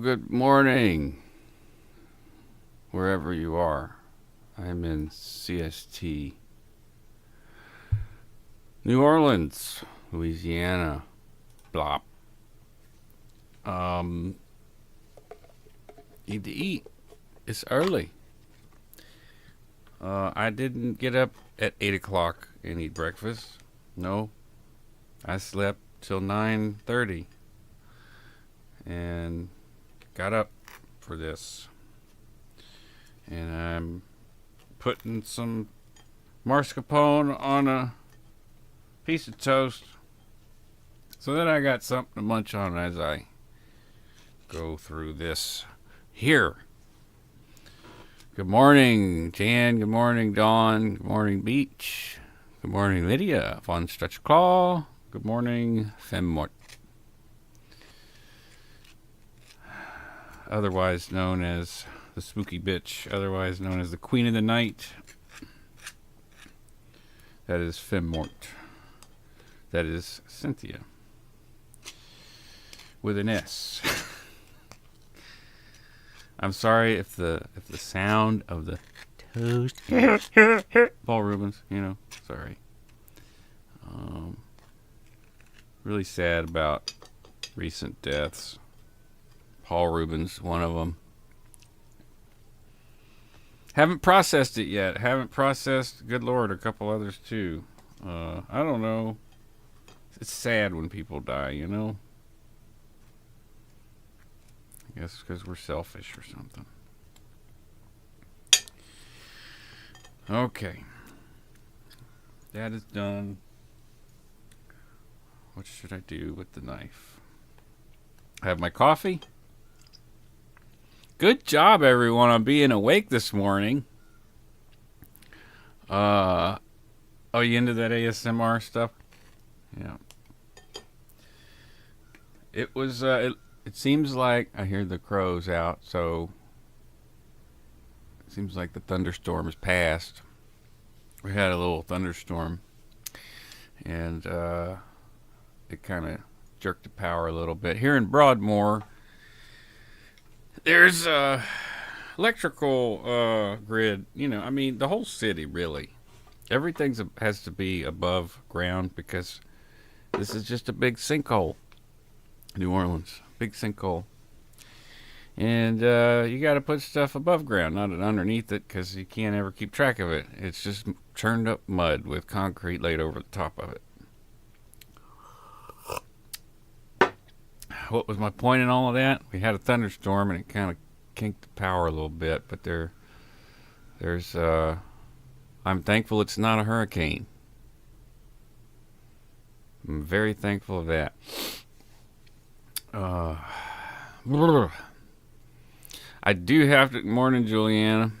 good morning, wherever you are. I'm in CST, New Orleans, Louisiana. Blop. Need to eat. It's early. I didn't get up at 8 o'clock and eat breakfast. No. I slept till 9:30 and got up for this. And I'm putting some mascarpone on a piece of toast so that I got something to munch on as I go through this here. Good morning, Jan. Good morning, Dawn. Good morning, Beach. Good morning, Lydia. Von Stretch Claw. Good morning, Femmort. Otherwise known as the spooky bitch, otherwise known as the queen of the night. That is Femmort. That is Cynthia. With an S. I'm sorry if the sound of the toast Paul Rubens, sorry. Really sad about recent deaths. Paul Rubens, one of them. Haven't processed it yet. Haven't processed, good Lord, a couple others too. I don't know. It's sad when people die, I guess because we're selfish or something. Okay. That is done. What should I do with the knife? I have my coffee. Good job, everyone, on being awake this morning. You into that ASMR stuff? Yeah. It was, it seems like, I hear the crows out, so it seems like the thunderstorm has passed. We had a little thunderstorm, and it kind of jerked the power a little bit. Here in Broadmoor, there's a electrical grid, the whole city, really. Everything has to be above ground because this is just a big sinkhole. New Orleans, big sinkhole. And you got to put stuff above ground, not underneath it, because you can't ever keep track of it. It's just churned up mud with concrete laid over the top of it. What was my point in all of that? We had a thunderstorm and it kind of kinked the power a little bit, but there's I'm thankful it's not a hurricane. I'm very thankful of that. I do have to. Morning, Juliana.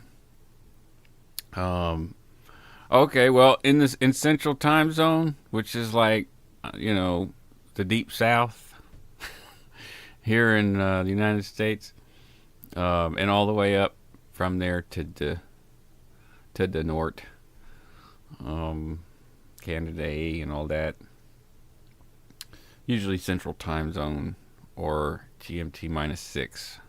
Okay, well, in Central Time Zone, which is like, the Deep South. Here in the United States, and all the way up from there to the north, Canada and all that. Usually Central Time Zone or GMT -6,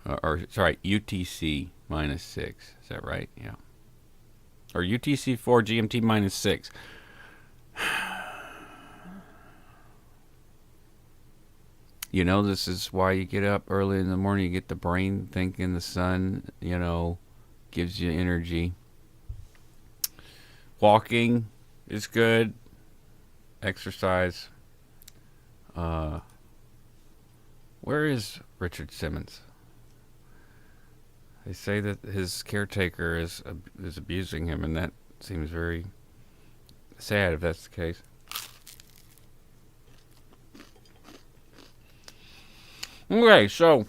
UTC -6. Is that right? Yeah. Or UTC 4 GMT -6. This is why you get up early in the morning. You get the brain thinking, the sun, gives you energy. Walking is good. Exercise. Where is Richard Simmons? They say that his caretaker is abusing him, and that seems very sad if that's the case. Okay, so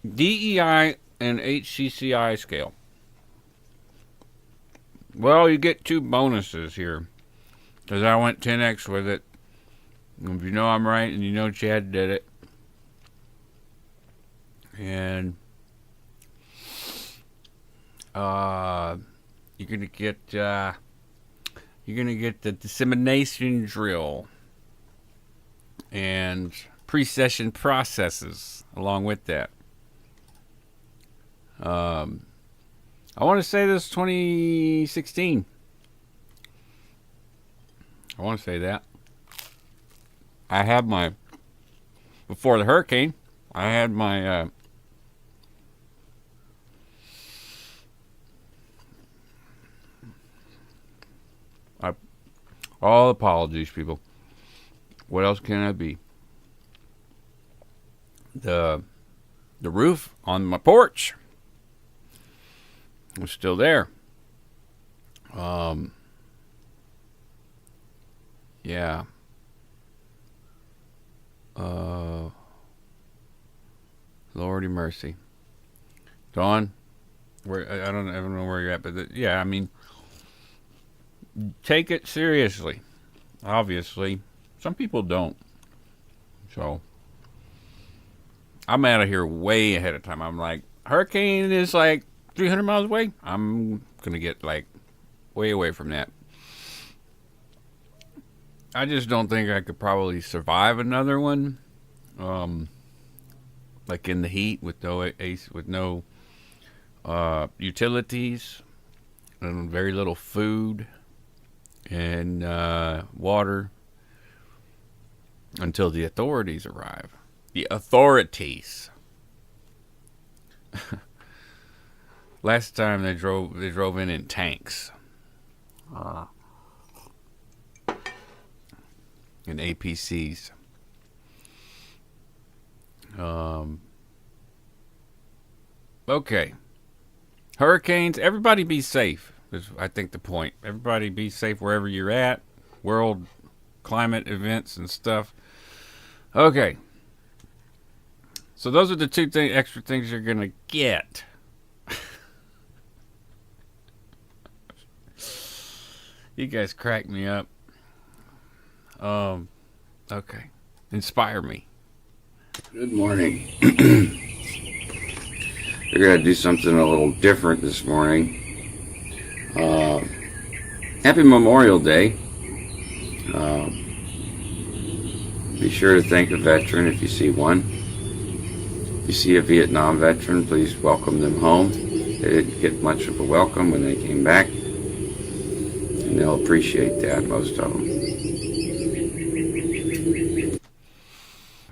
D.E.I. and H.C.C.I. scale. Well, you get 2 bonuses here, because I went 10x with it. If you know I'm right, and Chad did it. And you're gonna get the dissemination drill. And pre-session processes along with that. I want to say this 2016. I want to say that. I had my, before the hurricane, I had my all apologies, people. What else can I be? The roof on my porch was still there. Yeah. Lordy mercy. Dawn, where I don't know where you're at, but yeah, I mean, take it seriously. Obviously, some people don't. So, I'm out of here way ahead of time. I'm like, hurricane is like 300 miles away. I'm gonna get like way away from that. I just don't think I could probably survive another one. Like in the heat with no utilities and very little food and water until the authorities arrive. The authorities. Last time they drove in tanks. And APCs. Okay. Hurricanes, everybody be safe is, I think, the point. Everybody be safe wherever you're at. World climate events and stuff. Okay. So those are the two extra things you're going to get. You guys crack me up. Okay. Inspire me. Good morning. We're going to do something a little different this morning. Happy Memorial Day. Be sure to thank a veteran if you see one. If you see a Vietnam veteran, please welcome them home. They didn't get much of a welcome when they came back, and they'll appreciate that, most of them.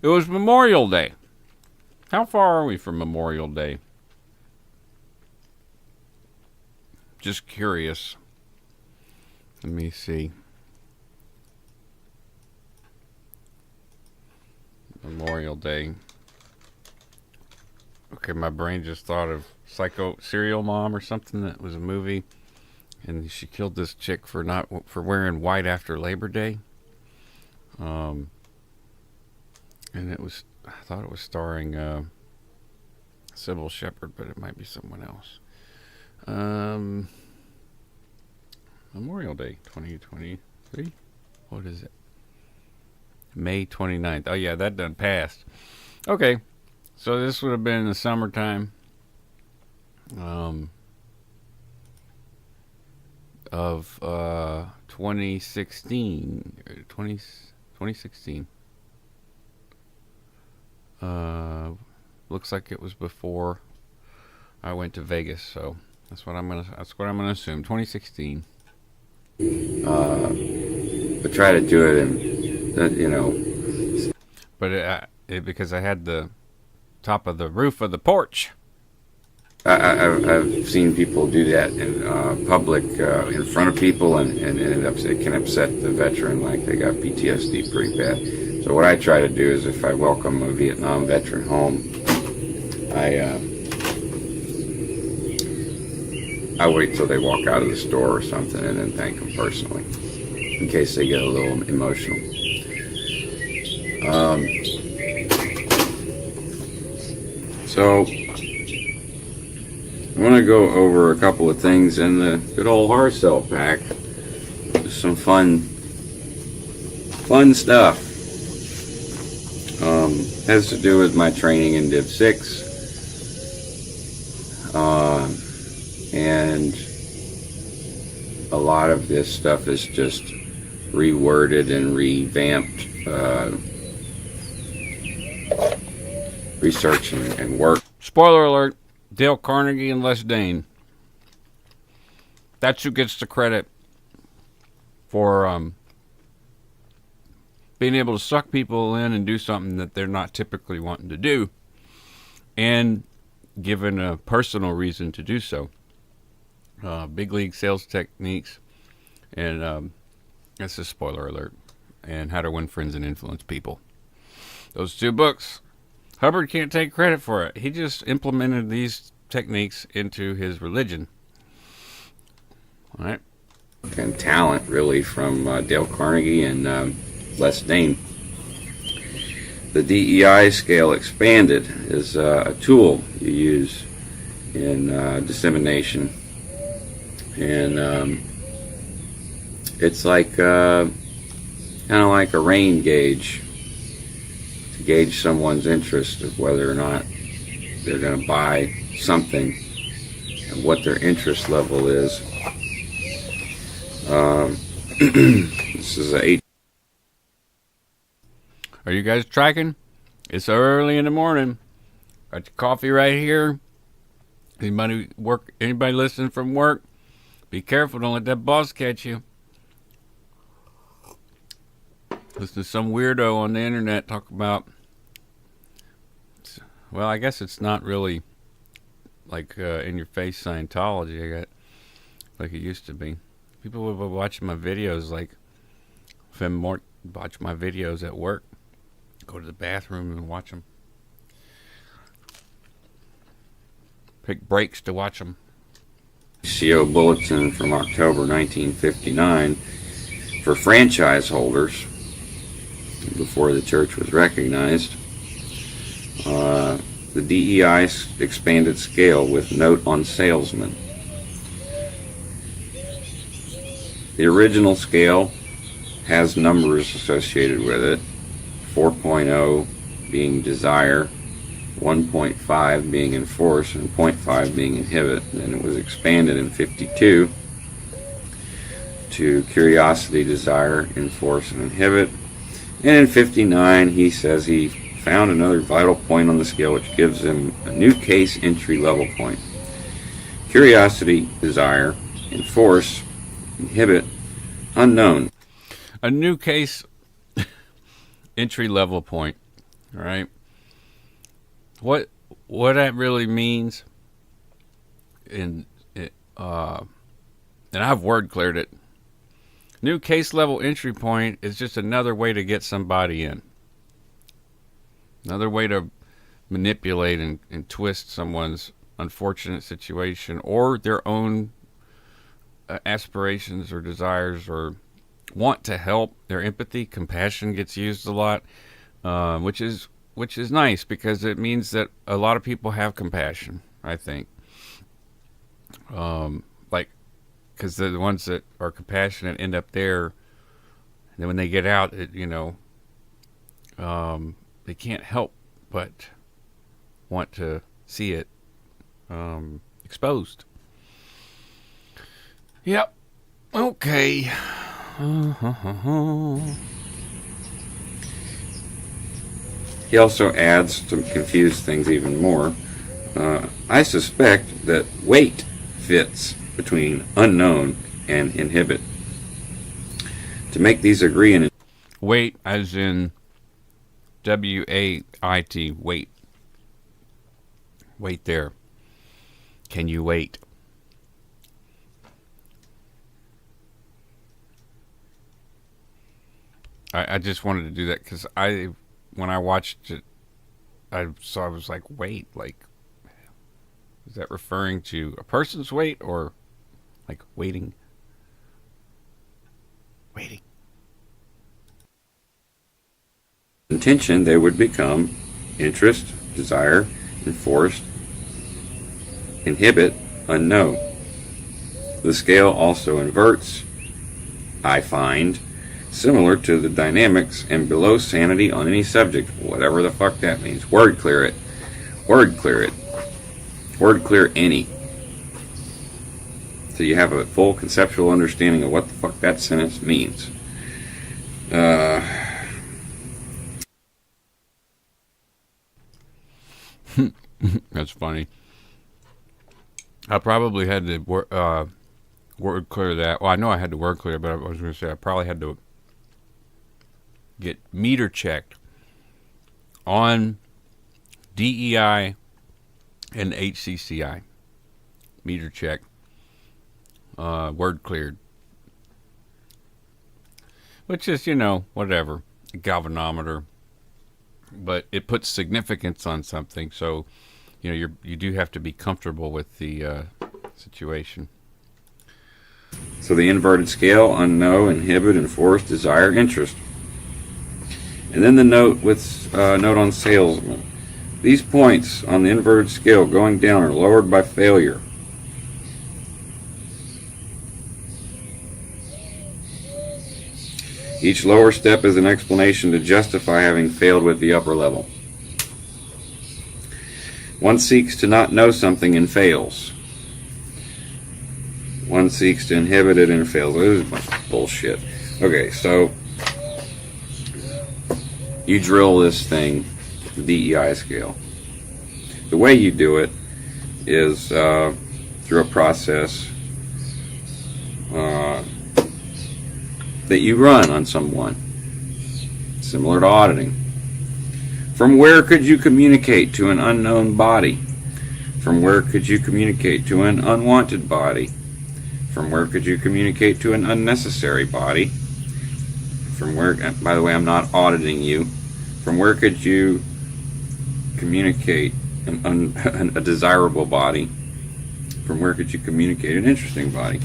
It was Memorial Day. How far are we from Memorial Day? Just curious. Let me see. Memorial Day. Okay, my brain just thought of Psycho Serial Mom or something. That was a movie, and she killed this chick for wearing white after Labor Day. And I thought it was starring Sybil Shepherd, but it might be someone else. Memorial Day 2023. What is it? May 29th. Oh yeah, that done passed. Okay. So this would have been in the summertime of 2016. 2016. Looks like it was before I went to Vegas, so that's what I'm gonna assume. 2016. But try to do it in, But because I had the top of the roof of the porch. I've seen people do that in public, in front of people, and it can upset the veteran, like they got PTSD pretty bad. So what I try to do is, if I welcome a Vietnam veteran home, I wait till they walk out of the store or something, and then thank them personally, in case they get a little emotional. So I want to go over a couple of things in the good old hard cell pack. Just some fun stuff. Has to do with my training in Div 6. And a lot of this stuff is just reworded and revamped research and work. Spoiler alert, Dale Carnegie and Les Dane. That's who gets the credit for being able to suck people in and do something that they're not typically wanting to do, and given a personal reason to do so. Big league sales techniques, and that's a spoiler alert, and How to Win Friends and Influence People. Those 2 books. Hubbard can't take credit for it. He just implemented these techniques into his religion. All right. And talent, really, from Dale Carnegie and Les Dane. The DEI scale expanded is a tool you use in dissemination, and it's like kind of like a rain gauge to gauge someone's interest of whether or not they're going to buy something and what their interest level is. This is a 8. Are you guys tracking? It's early in the morning. Got your coffee right here. Anybody listening from work? Be careful, don't let that boss catch you. Listen to some weirdo on the internet talk about, well, I guess it's not really like in your face Scientology, I got like it used to be. People would watch my videos, like watch my videos at work. Go to the bathroom and watch them. Pick breaks to watch them. CO Bulletin from October 1959 for franchise holders before the church was recognized. The DEI expanded scale with note on salesmen. The original scale has numbers associated with it. 4.0 being desire, 1.5 being enforce, and 0.5 being inhibit. And it was expanded in 52 to curiosity, desire, enforce, and inhibit. And in 59, he says he found another vital point on the scale which gives him a new case entry level point. Curiosity, desire, enforce, inhibit, unknown. A new case entry level point. All right. What that really means, and I've word cleared it. New case level entry point is just another way to get somebody in. Another way to manipulate and twist someone's unfortunate situation or their own aspirations or desires or want to help. Their empathy, compassion gets used a lot, which is nice because it means that a lot of people have compassion, I think. Because the ones that are compassionate end up there, and then when they get out, they can't help but want to see it exposed. Yep. Okay. He also adds to confuse things even more. I suspect that weight fits between unknown and inhibit. To make these agree in weight, as in W-A-I-T, wait. Wait there. Can you wait? I just wanted to do that because when I watched it, I was like, wait, like, is that referring to a person's weight or like waiting? Waiting. intention, they would become interest, desire, enforced, inhibit, unknown. The scale also inverts, I find, similar to the dynamics and below sanity on any subject, whatever the fuck that means. Word clear it. Word clear it. Word clear any. So you have a full conceptual understanding of what the fuck that sentence means. That's funny. I probably had to word clear that. Well, I know I had to word clear, but I was going to say I probably had to get meter checked on D.E.I. and H.C.C.I. Meter check. Word cleared. Which is, whatever. A galvanometer. But it puts significance on something, so you do have to be comfortable with the situation. So the inverted scale: unknow, inhibit, enforce, desire, interest. And then the note on salesman. These points on the inverted scale going down are lowered by failure. Each lower step is an explanation to justify having failed with the upper level. One seeks to not know something and fails. One seeks to inhibit it and fails. This is a bunch of bullshit. Okay, so you drill this thing, the DEI scale. The way you do it is through a process that you run on someone, similar to auditing. From where could you communicate to an unknown body? From where could you communicate to an unwanted body? From where could you communicate to an unnecessary body? From where, by the way, I'm not auditing you. From where could you communicate a desirable body? From where could you communicate an interesting body?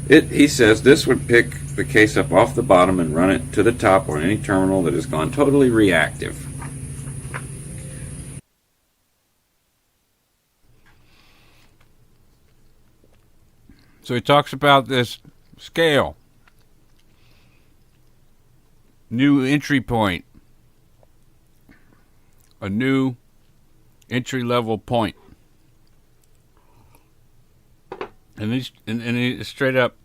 He says this would pick the case up off the bottom and run it to the top on any terminal that has gone totally reactive. So he talks about this scale. New entry point. A new entry level point. And he's straight up,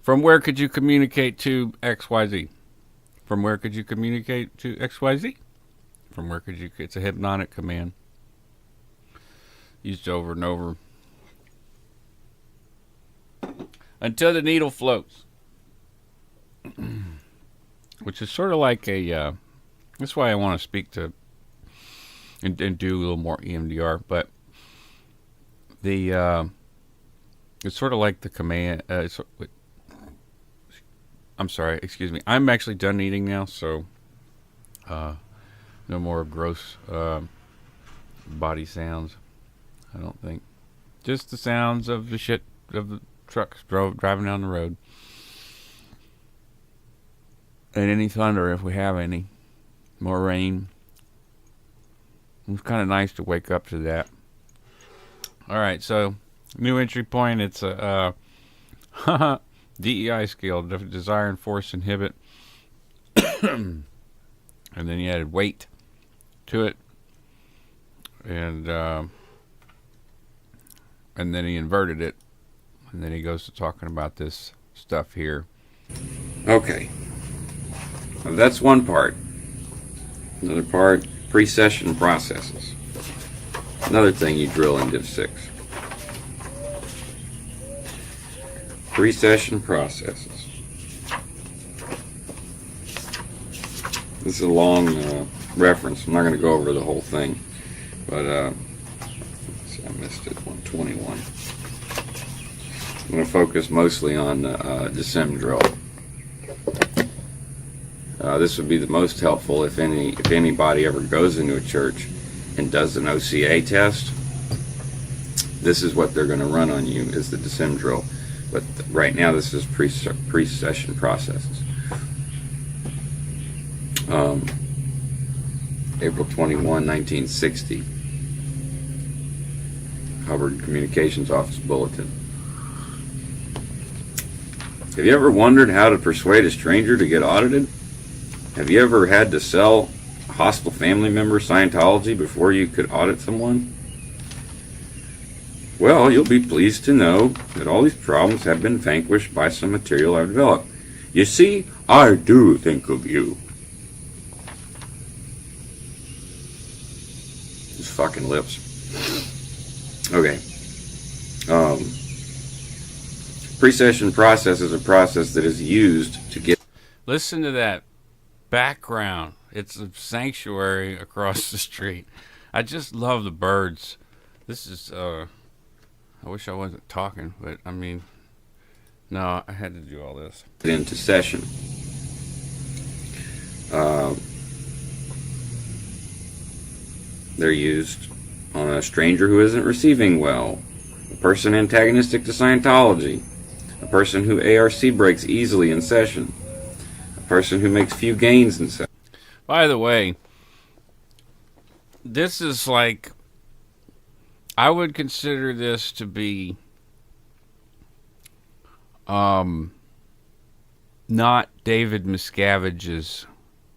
from where could you communicate to XYZ? From where could you communicate to XYZ? From where could you, it's a hypnotic command. Used over and over. Until the needle floats. Which is sort of like a, that's why I want to speak to, and do a little more EMDR, but the, it's sort of like the command, I'm sorry, excuse me. I'm actually done eating now, so no more gross body sounds, I don't think. Just the sounds of the shit of the trucks driving down the road. And any thunder, if we have any. More rain. It's kind of nice to wake up to that. Alright, so new entry point. It's a DEI scale. Desire, enforce, inhibit. And then you added weight to it. And then he inverted it. And then he goes to talking about this stuff here. Okay. Now that's one part. Another part, pre-session processes. Another thing you drill in Div 6. Pre-session processes. This is a long reference. I'm not going to go over the whole thing. But, let's see, I missed it, 121. I'm going to focus mostly on the DSEM drill. This would be the most helpful if anybody ever goes into a church and does an OCA test. This is what they're going to run on you, is the DSEM drill. But right now this is pre-session processes. April 21, 1960. Hubbard Communications Office Bulletin. Have you ever wondered how to persuade a stranger to get audited? Have you ever had to sell a hostile family member Scientology before you could audit someone? Well, you'll be pleased to know that all these problems have been vanquished by some material I've developed. You see, I do think of you. It's fucking lips. Okay. Pre-session process is a process that is used to get... Listen to that background. It's a sanctuary across the street. I just love the birds. This is, I wish I wasn't talking, but I mean, no, I had to do all this. Into session. They're used on a stranger who isn't receiving well, a person antagonistic to Scientology, a person who ARC breaks easily in session, a person who makes few gains in session. By the way, this is like, I would consider this to be not David Miscavige's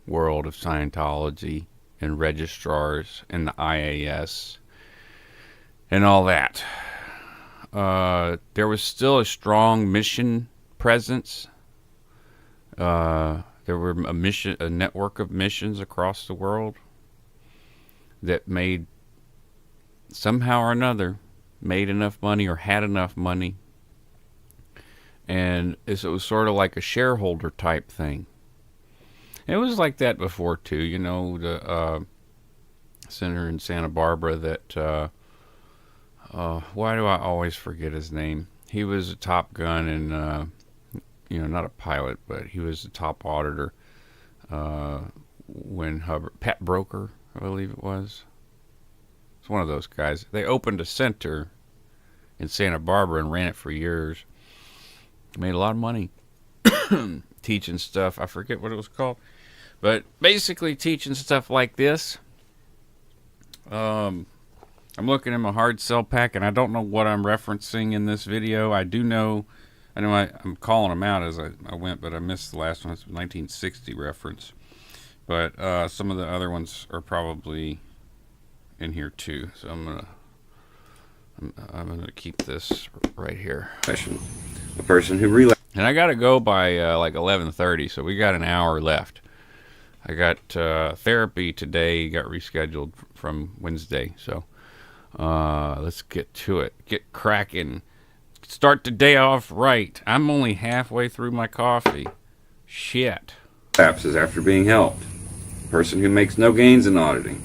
world of Scientology and registrars and the IAS and all that. There was still a strong mission presence. There were a network of missions across the world that made, somehow or another, made enough money or had enough money. And it was sort of like a shareholder type thing. It was like that before too, you know, the center in Santa Barbara that, why do I always forget his name? He was a Top Gun and, you know, not a pilot, but he was the top auditor when Hubbard, Pat Broker, I believe it was. It's one of those guys. They opened a center in Santa Barbara and ran it for years. Made a lot of money teaching stuff. I forget what it was called, but basically teaching stuff like this. I'm looking at my hard sell pack, and I don't know what I'm referencing in this video. I know I'm calling them out as I went, but I missed the last one. It's a 1960 reference. But some of the other ones are probably in here too. So I'm gonna keep this right here. A person who relapses. And I gotta go by like 11:30, so we got an hour left. I got therapy today, got rescheduled from Wednesday, so let's get to it. Get cracking. Start the day off right. I'm only halfway through my coffee. Shit. Relapses after being helped. A person who makes no gains in auditing.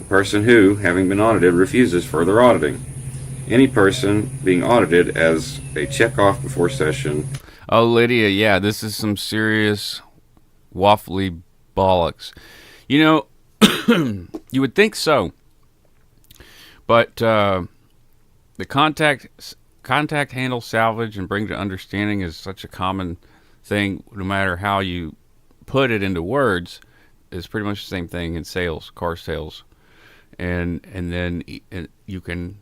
A person who, having been audited, refuses further auditing. Any person being audited as a check-off before session. Oh, Lydia, yeah, this is some serious waffly bollocks. You know, you would think so. But the contact, handle, salvage, and bring to understanding is such a common thing, no matter how you put it into words, is pretty much the same thing in sales, car sales. And then you can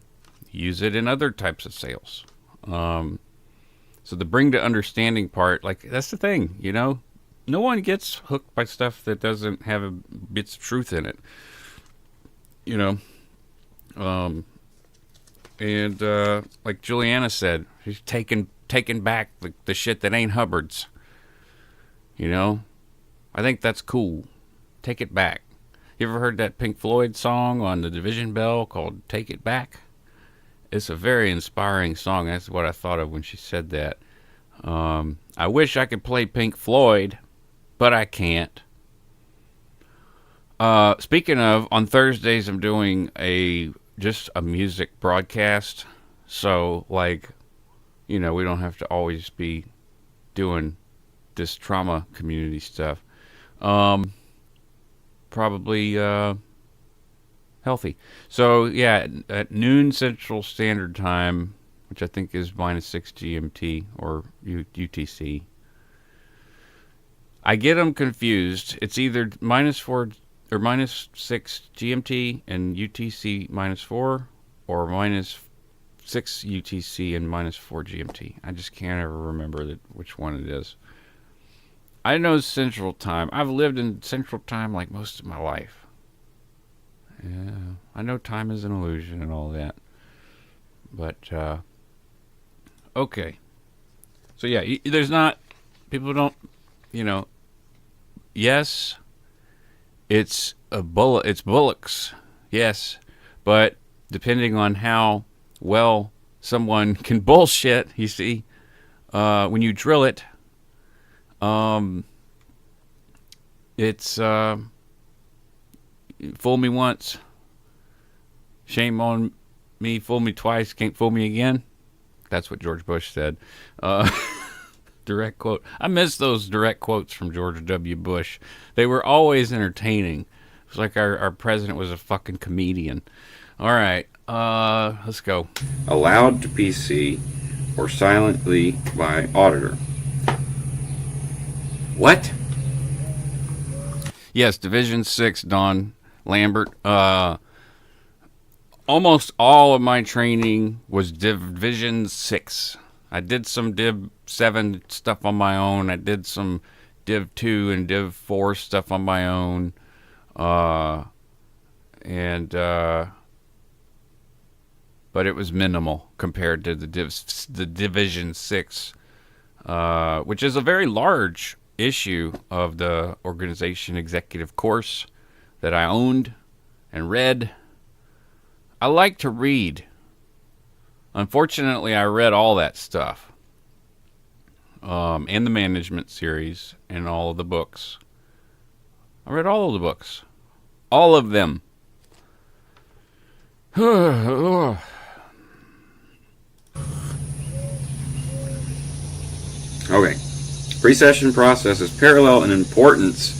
use it in other types of sales. So the bring to understanding part, like, that's the thing, you know? No one gets hooked by stuff that doesn't have a bits of truth in it. You know? And like Juliana said, she's taking back the shit that ain't Hubbard's. You know? I think that's cool. Take it back. You ever heard that Pink Floyd song on the Division Bell called Take It Back? It's a very inspiring song. That's what I thought of when she said that. I wish I could play Pink Floyd, but I can't. Speaking of, on Thursdays I'm doing just a music broadcast. So, like, you know, we don't have to always be doing this trauma community stuff. Probably healthy. So, yeah, at noon Central Standard Time, which I think is -6 GMT or UTC. I get them confused. It's either -4 or -6 GMT and UTC -4, or -6 UTC and -4 GMT. I just can't ever remember which one it is. I know Central Time. I've lived in Central Time like most of my life. Yeah, I know time is an illusion and all that. But, okay. So, yeah, there's not, people don't, you know, yes, it's bullocks. Yes, But depending on how well someone can bullshit, you see, when you drill it, it's fool me once, shame on me, fool me twice, can't fool me again. That's what George Bush said. Direct quote. I miss those direct quotes from George W. Bush. They were always entertaining. It was like our president was a fucking comedian. All right, let's go. Allowed to PC or silently by auditor. What? Yes, Division 6, Don Lambert. Almost all of my training was Division 6. I did some Div 7 stuff on my own. I did some Div 2 and Div 4 stuff on my own. But it was minimal compared to the Division 6, which is a very large issue of the organization executive course that I owned and read. I like to read. Unfortunately, I read all that stuff, and the management series and all of the books. I read all of the books, all of them. Okay. Pre-session process is parallel in importance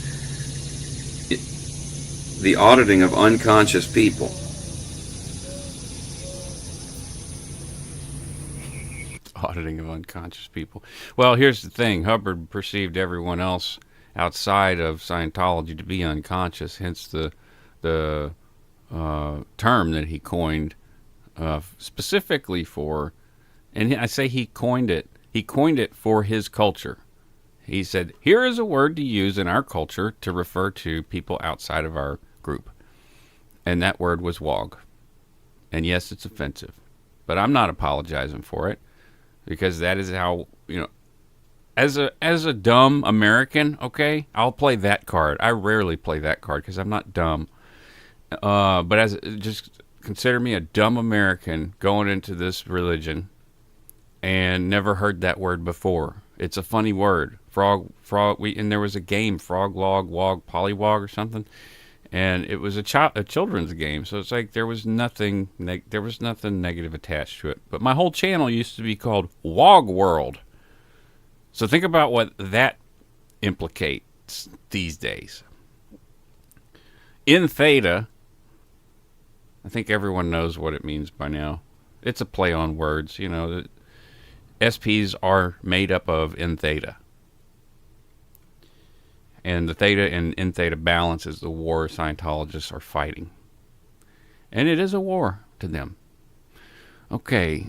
the auditing of unconscious people. Auditing of unconscious people. Well, here's the thing. Hubbard perceived everyone else outside of Scientology to be unconscious, hence the term that he coined specifically for, and I say he coined it for his culture. He said, here is a word to use in our culture to refer to people outside of our group. And that word was WOG. And yes, it's offensive. But I'm not apologizing for it, because that is how, as a dumb American, okay, I'll play that card. I rarely play that card because I'm not dumb. But just consider me a dumb American going into this religion and never heard that word before. It's a funny word. Frog. And there was a game, Frog, Log, Wog, Pollywog or something. And it was a children's game. So it's like there was nothing negative attached to it. But my whole channel used to be called Wog World. So think about what that implicates these days. In Theta, I think everyone knows what it means by now. It's a play on words. The SPs are made up of In Theta. And the Theta and In Theta balance is the war Scientologists are fighting. And it is a war to them. Okay,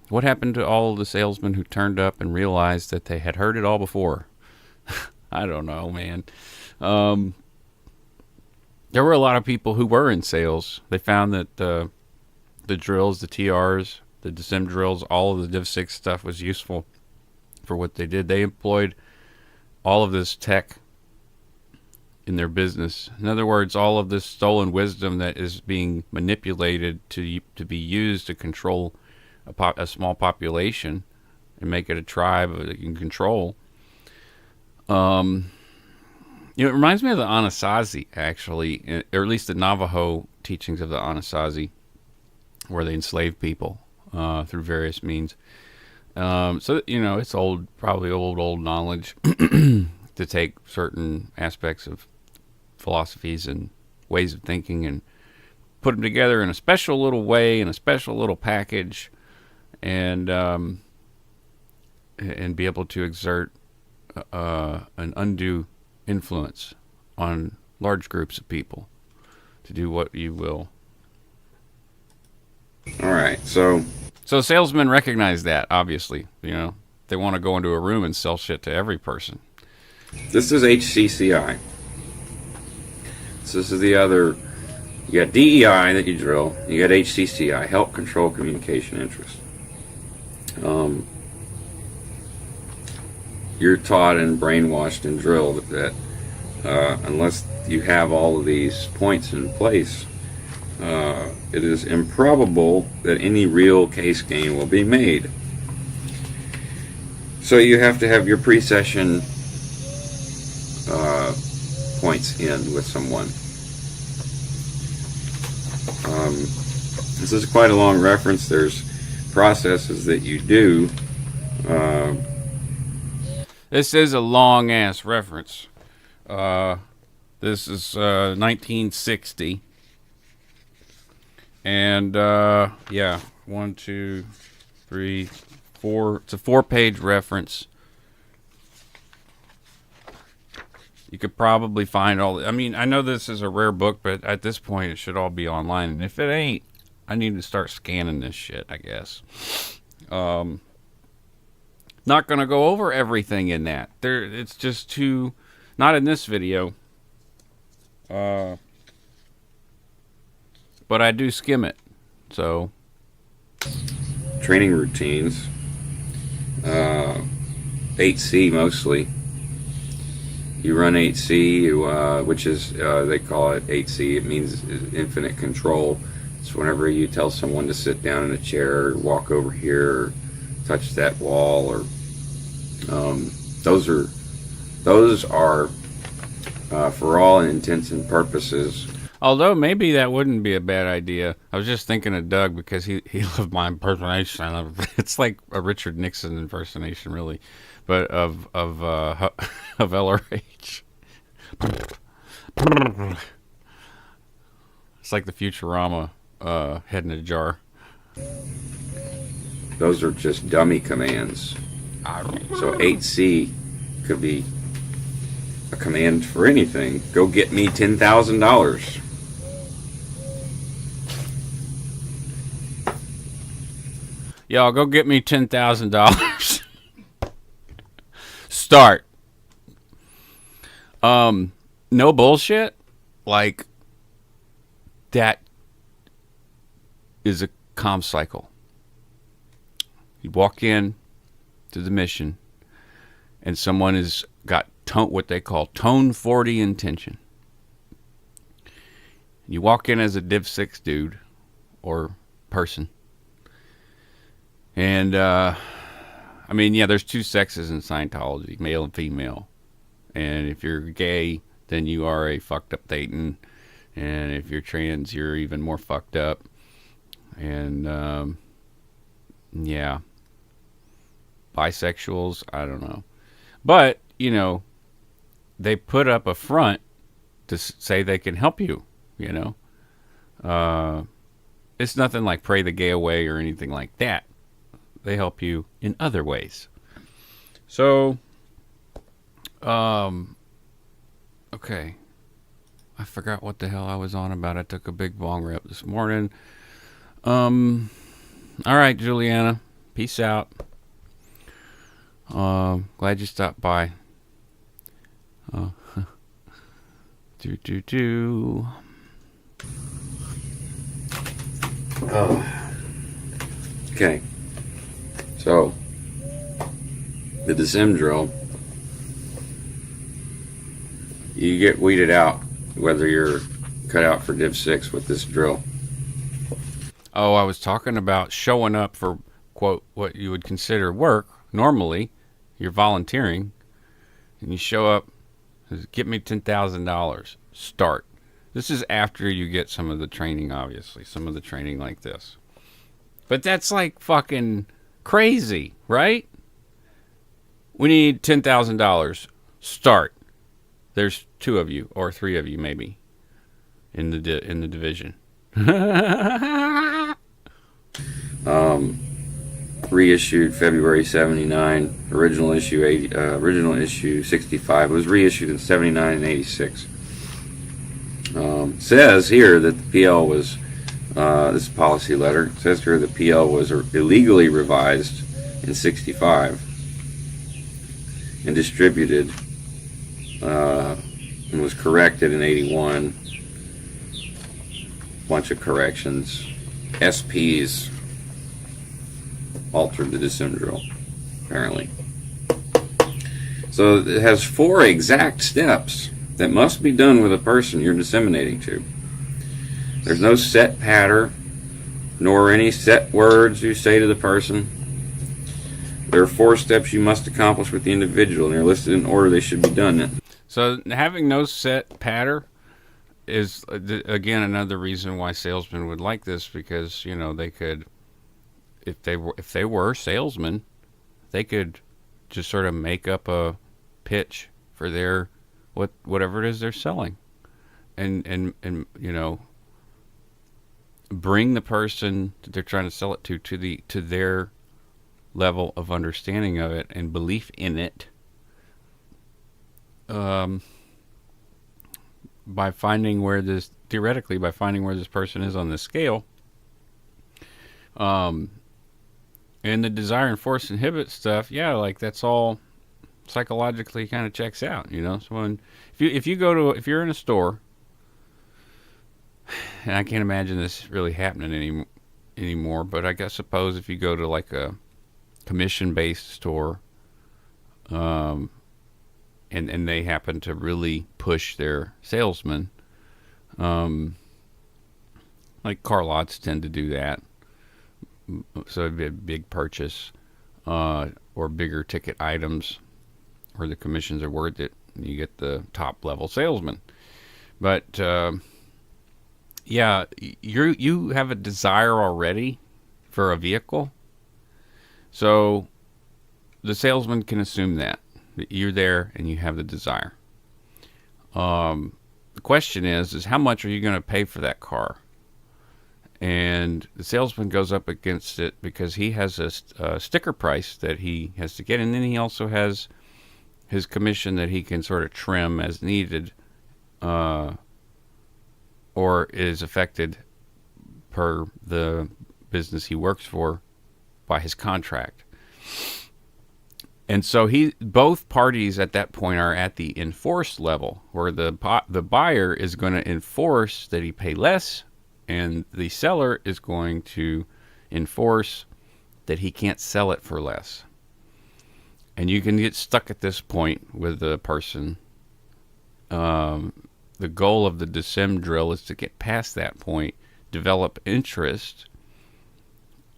what happened to all of the salesmen who turned up and realized that they had heard it all before? I don't know, man. There were a lot of people who were in sales. They found that the drills, the TRs, the DSIM drills, all of the Div 6 stuff was useful for what they did. They employed all of this tech in their business. In other words, all of this stolen wisdom that is being manipulated to be used to control a small population and make it a tribe that you can control. It reminds me of the Anasazi, actually, or at least the Navajo teachings of the Anasazi, where they enslaved people through various means. So, it's probably old knowledge to take certain aspects of philosophies and ways of thinking and put them together in a special little way, in a special little package, and be able to exert an undue influence on large groups of people to do what you will. All right, so salesmen recognize that, obviously. They want to go into a room and sell shit to every person. This is H.C.C.I. So this is the other. You got D.E.I. that you drill. You got H.C.C.I. Help Control Communication Interest. You're taught and brainwashed and drilled that unless you have all of these points in place, it is improbable that any real case gain will be made. So you have to have your pre-session points in with someone. This is quite a long reference. There's processes that you do. This is a long ass reference. This is 1960. And yeah, 1, 2, 3, 4. It's a 4-page reference. You could probably find all. I mean, I know this is a rare book, but at this point, it should all be online. And if it ain't, I need to start scanning this shit, I guess. Not gonna go over everything in that. It's just too. Not in this video. But I do skim it, so. Training routines. H.C.C.I mostly. You run H.C.C.I, which is, they call it H.C.C.I. It means infinite control. It's whenever you tell someone to sit down in a chair, or walk over here, or touch that wall, or those are for all intents and purposes. Although maybe that wouldn't be a bad idea. I was just thinking of Doug because he loved my impersonation. It's like a Richard Nixon impersonation, really, but of LRH. It's like the Futurama head in a jar. Those are just dummy commands. So H.C.C.I could be a command for anything. Go get me $10,000. Y'all, go get me $10,000. Start. No bullshit. Like, that is a comm cycle. You walk in to the mission, and someone has got what they call tone 40 intention. You walk in as a Div 6 dude or person. And, I mean, yeah, there's 2 sexes in Scientology, male and female. And if you're gay, then you are a fucked up Thetan. And if you're trans, you're even more fucked up. And, yeah. Bisexuals, I don't know. But, you know, they put up a front to say they can help you, you know. It's nothing like pray the gay away or anything like that. They help you in other ways. So, okay. I forgot what the hell I was on about. I took a big bong rip this morning. All right, Juliana. Peace out. Glad you stopped by. Okay. So, the DSIM drill, you get weeded out whether you're cut out for Div 6 with this drill. Oh, I was talking about showing up for, quote, what you would consider work. Normally, you're volunteering, and you show up, get me $10,000, start. This is after you get some of the training, obviously, some of the training like this. But that's like fucking crazy, right? We need $10,000, start. There's 2 of you, or 3 of you maybe, in the division. Reissued February 79. Original issue 65. It was reissued in 79 and 86. Says here that the PL was this policy letter. It says here the PL was illegally revised in 65 and distributed and was corrected in 81. Bunch of corrections. SPs altered the DSIM drill, apparently. So it has 4 exact steps that must be done with a person you're disseminating to. There's no set pattern, nor any set words you say to the person. There are 4 steps you must accomplish with the individual, and they're listed in order they should be done. So having no set pattern is, again, another reason why salesmen would like this, because, you know, they could, if they were salesmen, they could just sort of make up a pitch for their whatever it is they're selling, and you know, bring the person that they're trying to sell it to their level of understanding of it and belief in it, by finding where this person is on the scale. And the desire and force inhibit stuff, yeah, like that's all psychologically kind of checks out, you know. So if you're in a store, and I can't imagine this really happening anymore, but I suppose if you go to like a commission-based store, and they happen to really push their salesman, like car lots tend to do that. So it'd be a big purchase, or bigger ticket items, where the commissions are worth it. You get the top level salesman. But yeah, you have a desire already for a vehicle, so the salesman can assume that you're there and you have the desire. The question is how much are you going to pay for that car? And the salesman goes up against it because he has a sticker price that he has to get, and then he also has his commission that he can sort of trim as needed, or is affected per the business he works for by his contract. And so both parties at that point are at the enforced level, where the buyer is going to enforce that he pay less, and the seller is going to enforce that he can't sell it for less. And you can get stuck at this point with the person. The goal of the DSIM drill is to get past that point, develop interest,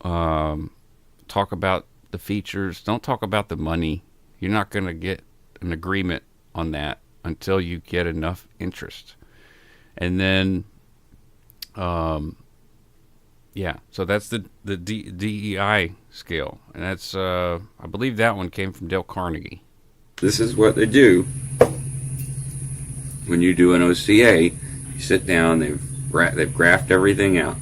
talk about the features. Don't talk about the money. You're not going to get an agreement on that until you get enough interest. And then yeah, so that's the D.E.I. scale, and that's I believe that one came from Dale Carnegie. This is what they do when you do an OCA. You sit down, they've graphed everything out.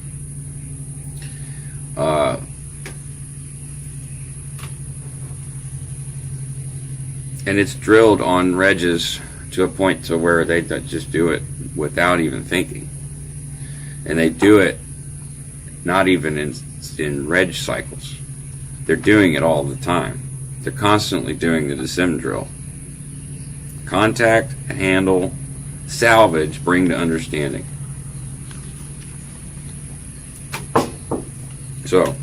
And it's drilled on regs to a point to where they just do it without even thinking. And they do it not even in reg cycles. They're doing it all the time. They're constantly doing the DSIM drill. Contact, handle, salvage, bring to understanding. So,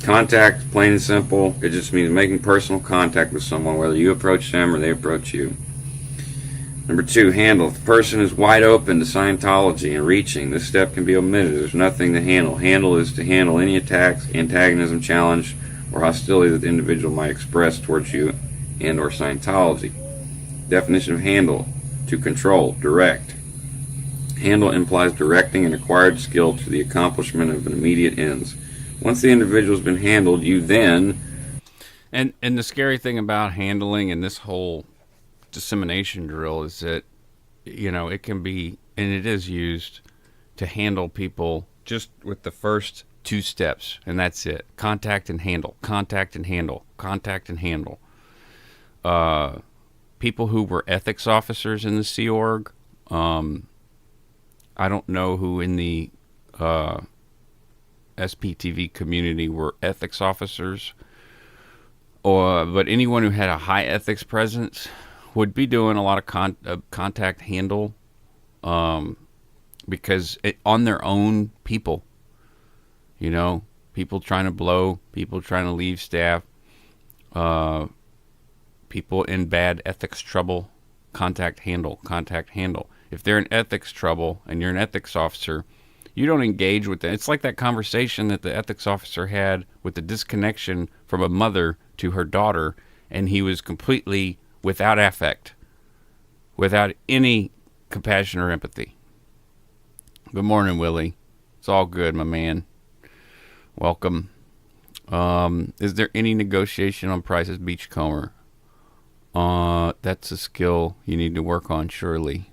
contact, plain and simple, it just means making personal contact with someone, whether you approach them or they approach you. Number 2, handle. If the person is wide open to Scientology and reaching, this step can be omitted. There's nothing to handle. Handle is to handle any attacks, antagonism, challenge, or hostility that the individual might express towards you and or Scientology. Definition of handle: to control, direct. Handle implies directing an acquired skill to the accomplishment of an immediate ends. Once the individual has been handled, you then... And the scary thing about handling and this whole dissemination drill is that, you know, it can be, and it is used to handle people just with the first 2 steps, and that's it. Contact and handle, contact and handle, contact and handle. People who were ethics officers in the Sea Org, I don't know who in the SPTV community were ethics officers, but anyone who had a high ethics presence would be doing a lot of contact handle, because on their own people, you know, people trying to blow, people trying to leave staff, people in bad ethics trouble, contact handle, contact handle. If they're in ethics trouble and you're an ethics officer, You don't engage with them. It's like that conversation that the ethics officer had with the disconnection from a mother to her daughter, and he was completely without affect, without any compassion or empathy. Good morning, Willie. It's all good, my man. Welcome. Is there any negotiation on prices, Beachcomber? That's a skill you need to work on, surely.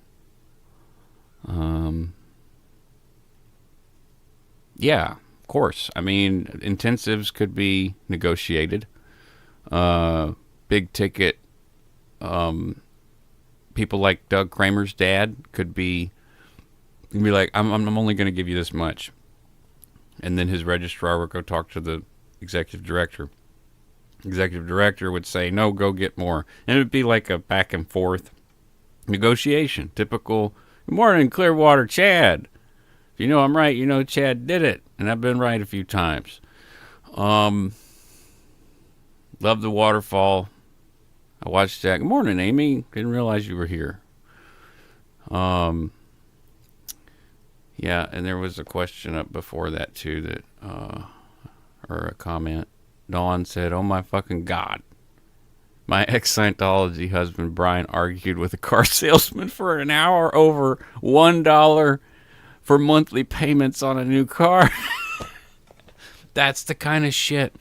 Yeah, of course. I mean, intensives could be negotiated. Big ticket, people like Doug Kramer's dad could be like, I'm only going to give you this much. And then his registrar would go talk to the executive director. Executive director would say, no, go get more. And it would be like a back and forth negotiation. Typical, good morning, Clearwater, Chad. If you know I'm right, you know Chad did it. And I've been right a few times. Love the waterfall. I watched that. Good morning, Amy. Didn't realize you were here. Yeah, and there was a question up before that, too, that, or a comment. Dawn said, oh my fucking God. My ex-Scientology husband, Brian, argued with a car salesman for an hour over $1 for monthly payments on a new car. That's the kind of shit.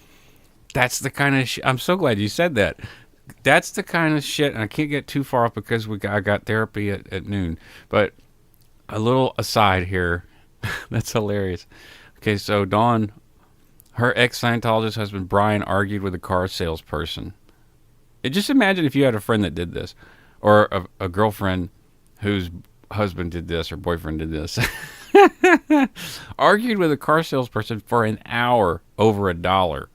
That's the kind of shit. I'm so glad you said that. That's the kind of shit, and I can't get too far off because I got therapy at noon. But a little aside here. That's hilarious. Okay, so Dawn, her ex-Scientologist husband, Brian, argued with a car salesperson. Just imagine if you had a friend that did this, or a girlfriend whose husband did this, or boyfriend did this. Argued with a car salesperson for an hour over $1.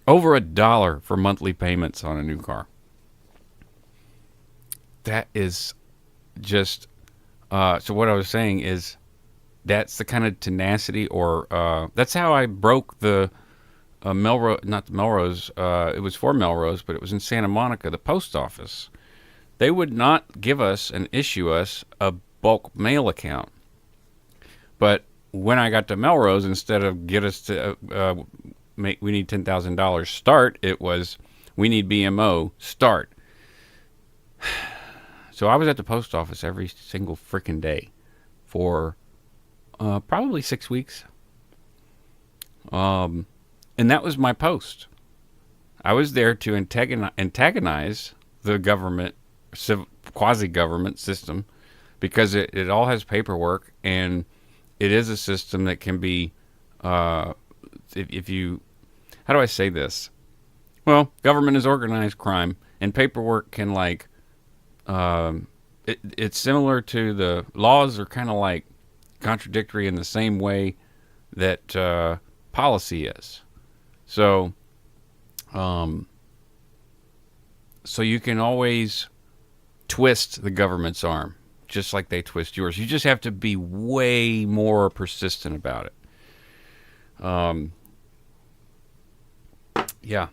Over $1 for monthly payments on a new car. That is just... so what I was saying is that's the kind of tenacity, or that's how I broke the Melrose, not the Melrose, it was for Melrose, but it was in Santa Monica, the post office. They would not give us and issue us a bulk mail account. But when I got to Melrose, instead of get us to we need $10,000 start, it was we need BMO start. So I was at the post office every single freaking day for probably 6 weeks. And that was my post. I was there to antagonize the government, quasi-government system, because it all has paperwork, and it is a system that can be, if you, how do I say this? Well, government is organized crime, and paperwork can it's similar to the laws are kind of like contradictory in the same way that policy is. So, so you can always twist the government's arm, just like they twist yours. You just have to be way more persistent about it. Yeah.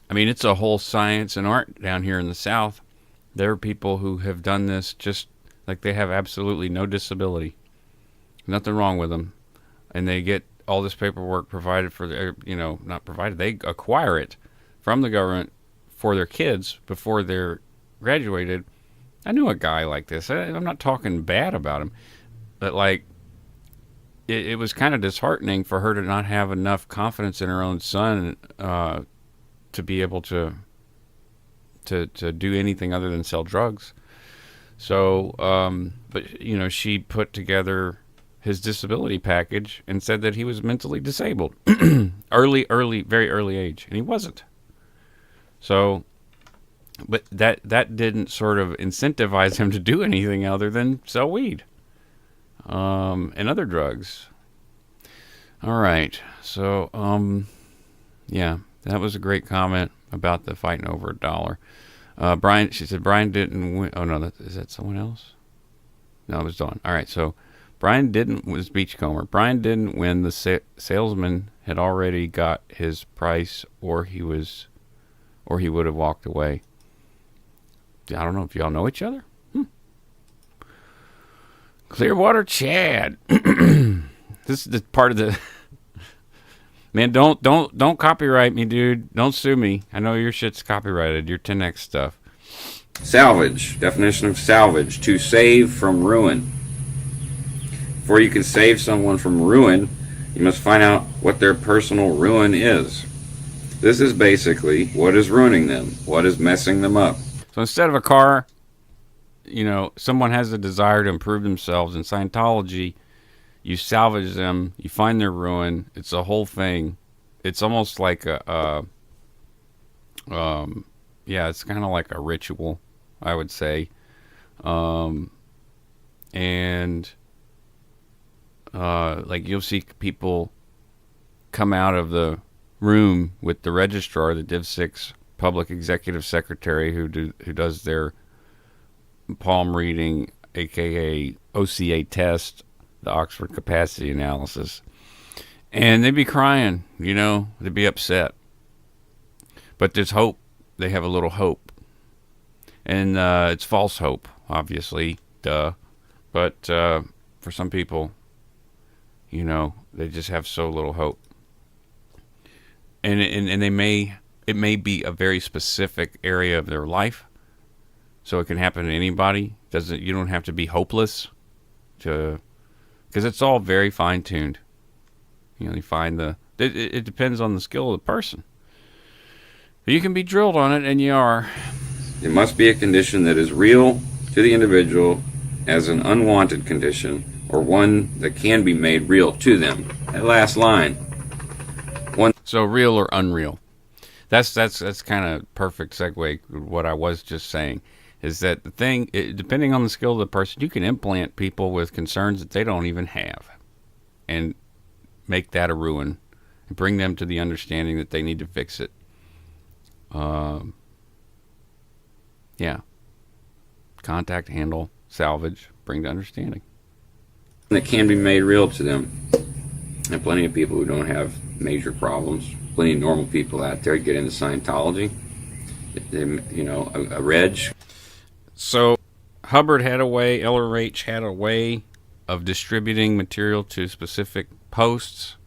I mean, it's a whole science and art down here in the South. There are people who have done this just like they have absolutely no disability. Nothing wrong with them. And they get all this paperwork provided for their, not provided, they acquire it from the government for their kids before they're graduated. I knew a guy like this. I'm not talking bad about him, but it was kind of disheartening for her to not have enough confidence in her own son to be able to do anything other than sell drugs. So, but she put together his disability package and said that he was mentally disabled, very early age, and he wasn't. So, but that didn't sort of incentivize him to do anything other than sell weed, and other drugs. All right, so yeah, that was a great comment about the fighting over $1. Brian, she said Brian didn't win. Oh no, is that someone else? No, it was Dawn. All right, so Brian was Beachcomber. Brian didn't win. The salesman had already got his price, or he would have walked away. I don't know if y'all know each other. Clearwater Chad. This is the part of the man. Don't copyright me, dude. Don't sue me. I know your shit's copyrighted. Your 10x stuff. Salvage. Definition of salvage: to save from ruin. Before you can save someone from ruin, you must find out what their personal ruin is. This is basically what is ruining them, what is messing them up. So instead of a car, you know, someone has a desire to improve themselves. In Scientology, you salvage them, you find their ruin. It's a whole thing. It's almost like yeah, it's kind of like a ritual, I would say. Like you'll see people come out of the room with the registrar, the Div 6 public executive secretary who does their palm reading, aka OCA test, the Oxford Capacity Analysis, and they'd be crying, you know, they'd be upset. But there's hope. They have a little hope, and it's false hope, obviously, duh. But for some people, you know, they just have so little hope. And it may be a very specific area of their life, so it can happen to anybody. You don't have to be hopeless because it's all very fine tuned. You know, you find it depends on the skill of the person. You can be drilled on it, and you are. It must be a condition that is real to the individual as an unwanted condition, or one that can be made real to them. That last line. So real or unreal. That's kind of perfect segue to what I was just saying. Is that the thing, depending on the skill of the person, you can implant people with concerns that they don't even have and make that a ruin and bring them to the understanding that they need to fix it. Yeah. Contact, handle, salvage, bring to understanding. That can be made real to them. And plenty of people who don't have major problems. Plenty of normal people out there get into Scientology. You know, a reg. So Hubbard had a way, LRH had a way of distributing material to specific posts.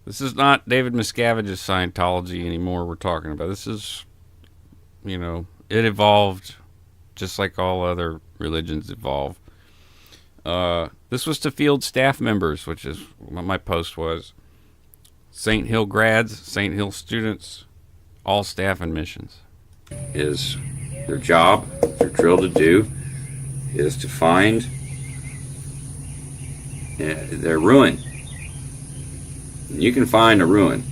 This is not David Miscavige's Scientology anymore we're talking about. This is, you know, it evolved just like all other religions evolve. This was to field staff members, which is what my post was. St. Hill grads, St. Hill students, all staff and missions. Is their job, they're drilled to do, is to find their ruin. You can find a ruin.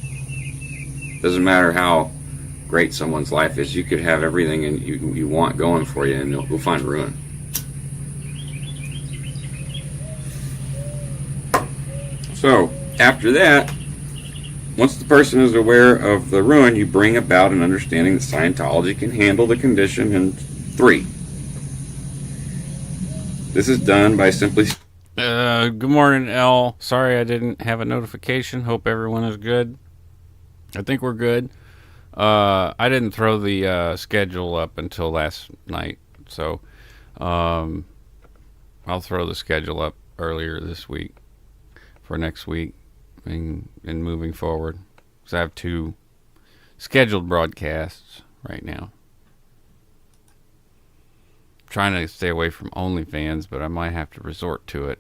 Doesn't matter how great someone's life is. You could have everything and you want going for you, and you'll find ruin. So after that, once the person is aware of the ruin, you bring about an understanding that Scientology can handle the condition in 3. This is done by simply... Good morning, L. Sorry I didn't have a notification. Hope everyone is good. I think we're good. I didn't throw the schedule up until last night, so I'll throw the schedule up earlier this week for next week and moving forward. So I have 2 scheduled broadcasts right now. I'm trying to stay away from OnlyFans, but I might have to resort to it.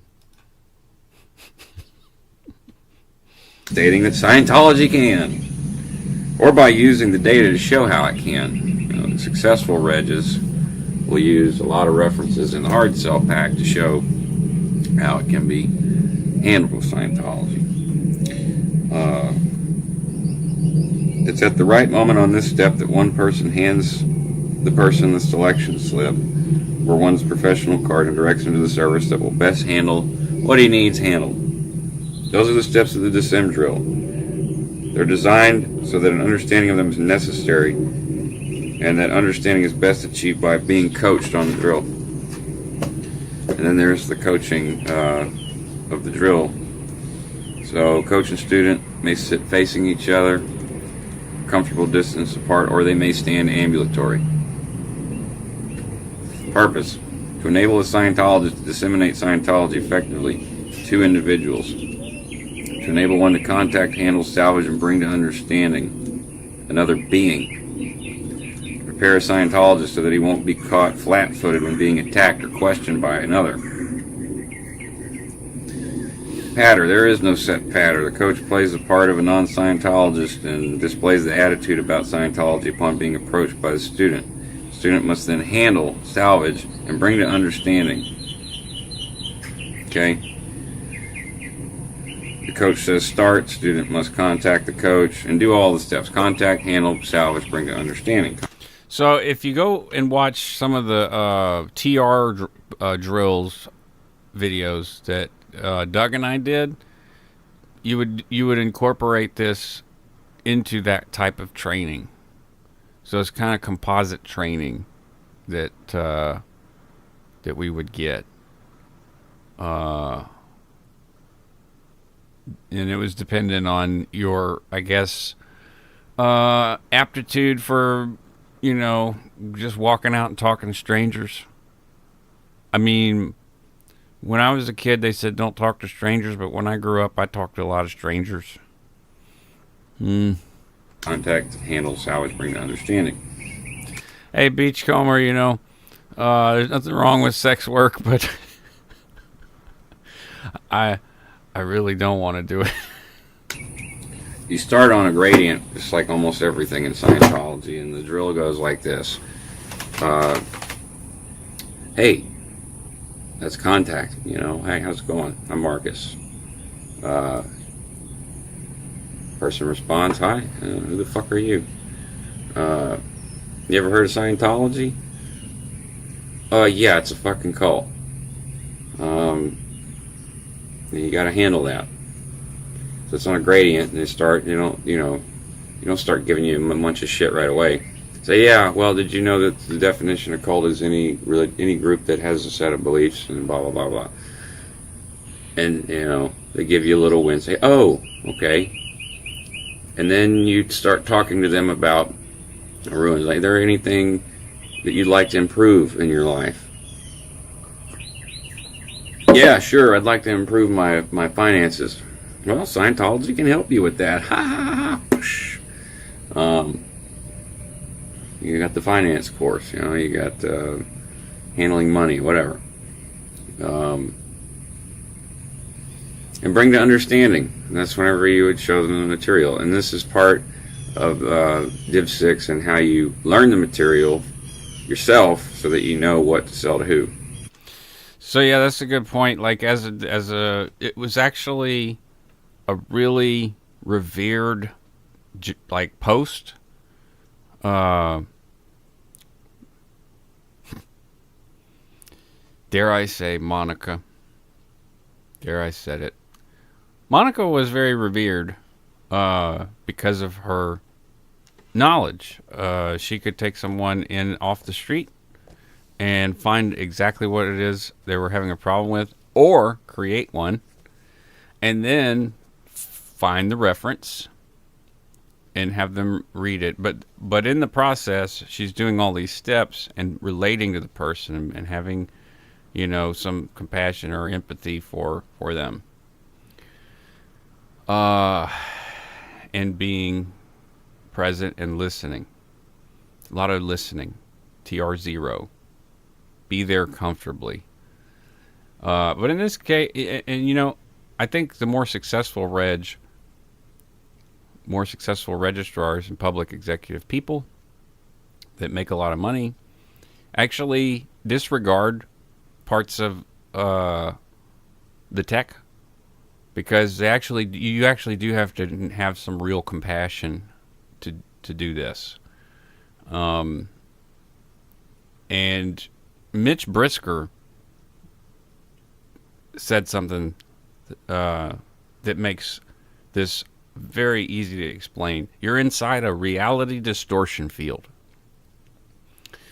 Stating that Scientology can, or by using the data to show how it can. You know, successful regs will use a lot of references in the hard sell pack to show how it can be handled with Scientology. It's at the right moment on this step that one person hands the person the selection slip or one's professional card and directs him to the service that will best handle what he needs handled. Those are the steps of the DSIM drill. They're designed so that an understanding of them is necessary, and that understanding is best achieved by being coached on the drill. And then there's the coaching of the drill. So coach and student may sit facing each other, comfortable distance apart, or they may stand ambulatory. Purpose: to enable a Scientologist to disseminate Scientology effectively to individuals. To enable one to contact, handle, salvage, and bring to understanding another being. Prepare a Scientologist so that he won't be caught flat-footed when being attacked or questioned by another. Patter. There is no set patter. The coach plays the part of a non-Scientologist and displays the attitude about Scientology upon being approached by the student. The student must then handle, salvage, and bring to understanding. Okay? The coach says start, student must contact the coach and do all the steps. Contact, handle, salvage, bring to understanding. So if you go and watch some of the TR drills videos that Doug and I did, you would incorporate this into that type of training. So it's kind of composite training that we would get. And it was dependent on your, I guess, aptitude for, just walking out and talking to strangers. I mean, when I was a kid, they said don't talk to strangers, but when I grew up, I talked to a lot of strangers. Contact, handle, salvage, bring to understanding. Hey, Beachcomber, there's nothing wrong with sex work, but I really don't want to do it. You start on a gradient, just like almost everything in Scientology, and the drill goes like this. Hey, that's contact, Hey, how's it going? I'm Marcus. Person responds, hi, who the fuck are you? You ever heard of Scientology? Yeah, it's a fucking cult. You gotta handle that. So it's on a gradient, and they start, you don't start giving you a bunch of shit right away. Say, yeah, well, did you know that the definition of cult is any group that has a set of beliefs and blah, blah, blah, blah. And, they give you a little win. Say, oh, okay. And then you start talking to them about ruins. Like, is there anything that you'd like to improve in your life? Yeah, sure, I'd like to improve my finances. Well, Scientology can help you with that. Ha ha ha. You got the finance course, you got handling money, whatever. And bring to understanding. And that's whenever you would show them the material. And this is part of Div 6 and how you learn the material yourself so that you know what to sell to who. So yeah, that's a good point. Like it was actually a really revered post. Dare I say Monica? Dare I said it? Monica was very revered because of her knowledge. She could take someone in off the street and find exactly what it is they were having a problem with, or create one, and then find the reference and have them read it. But in the process, she's doing all these steps and relating to the person and having, some compassion or empathy for them. And being present and listening. A lot of listening. TR0. Be there comfortably. But in this case, and I think the more successful registrars and public executive people that make a lot of money actually disregard parts of the tech, because you actually do have to have some real compassion to do this. And Mitch Brisker said something that makes this very easy to explain. You're inside a reality distortion field.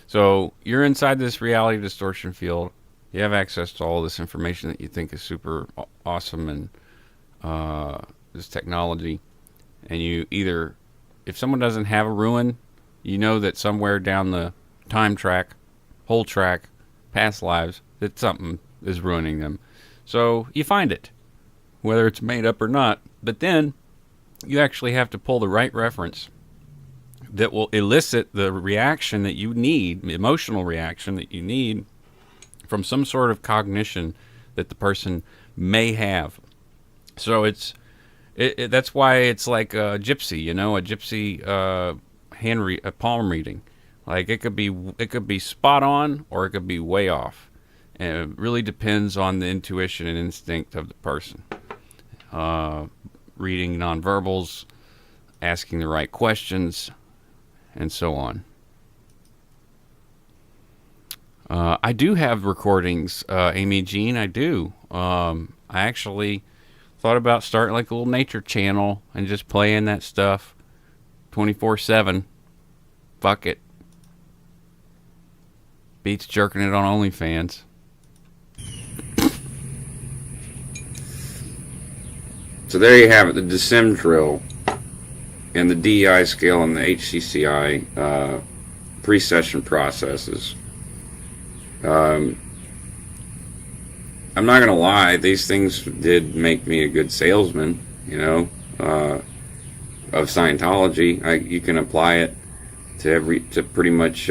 So you're inside this reality distortion field. You have access to all this information that you think is super awesome and this technology. And you either, if someone doesn't have a ruin, you know that somewhere down the time track, whole track, past lives, that something is ruining them. So you find it. whether it's made up or not. But then you actually have to pull the right reference that will elicit the reaction that you need, the emotional reaction that you need from some sort of cognition that the person may have. So that's why it's like a gypsy, a gypsy a palm reading. Like it could be spot on or it could be way off, and it really depends on the intuition and instinct of the person. Reading nonverbals, asking the right questions, and so on. I do have recordings, Amy Jean. I do. I actually thought about starting like a little nature channel and just playing that stuff 24/7. Fuck it. Beats jerking it on OnlyFans. So there you have it, the DSIM drill and the D.E.I scale and the H.C.C.I pre-session processes. I'm not gonna lie, these things did make me a good salesman, of Scientology. You can apply it to pretty much.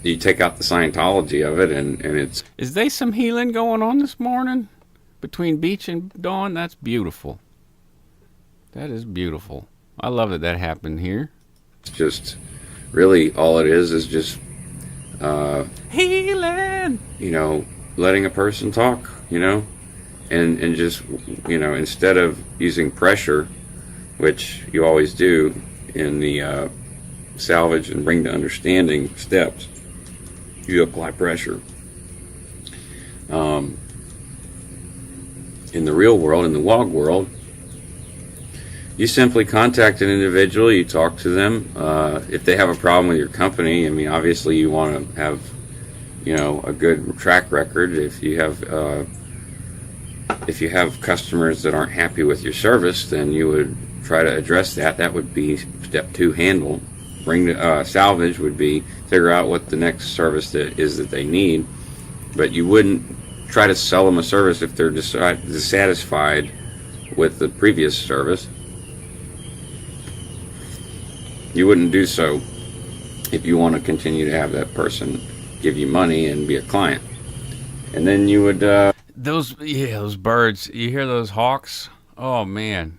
You take out the Scientology of it, and it's. Is there some healing going on this morning between Beach and Dawn? That's beautiful. That is beautiful. I love that happened here. It's just really all it is just. Healing. Letting a person talk, and just, instead of using pressure, which you always do in the salvage and bring to understanding steps, you apply pressure. In the real world, in the WOG world, you simply contact an individual, you talk to them. If they have a problem with your company, obviously you want to have, a good track record. If you have customers that aren't happy with your service, then you would try to address that. That would be step 2, handle. Bring the salvage would be figure out what the next service that they need. But you wouldn't try to sell them a service if they're dissatisfied with the previous service. You wouldn't do so if you want to continue to have that person give you money and be a client. And then you would those birds, you hear those hawks? Oh man.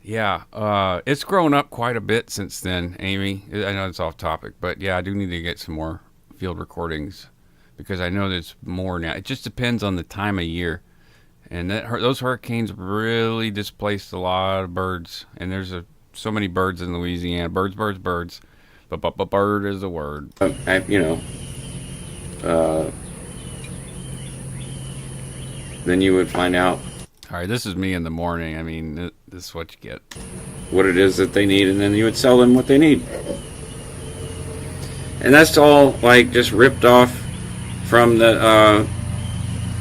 Yeah, it's grown up quite a bit since then, Amy. I know it's off topic, but yeah, I do need to get some more field recordings because I know there's more now. It just depends on the time of year. And those hurricanes really displaced a lot of birds, and there's so many birds in Louisiana. Birds. But bird is a word. Then you would find out. All right, this is me in the morning. This is what you get. What it is that they need, and then you would sell them what they need. And that's all just ripped off from the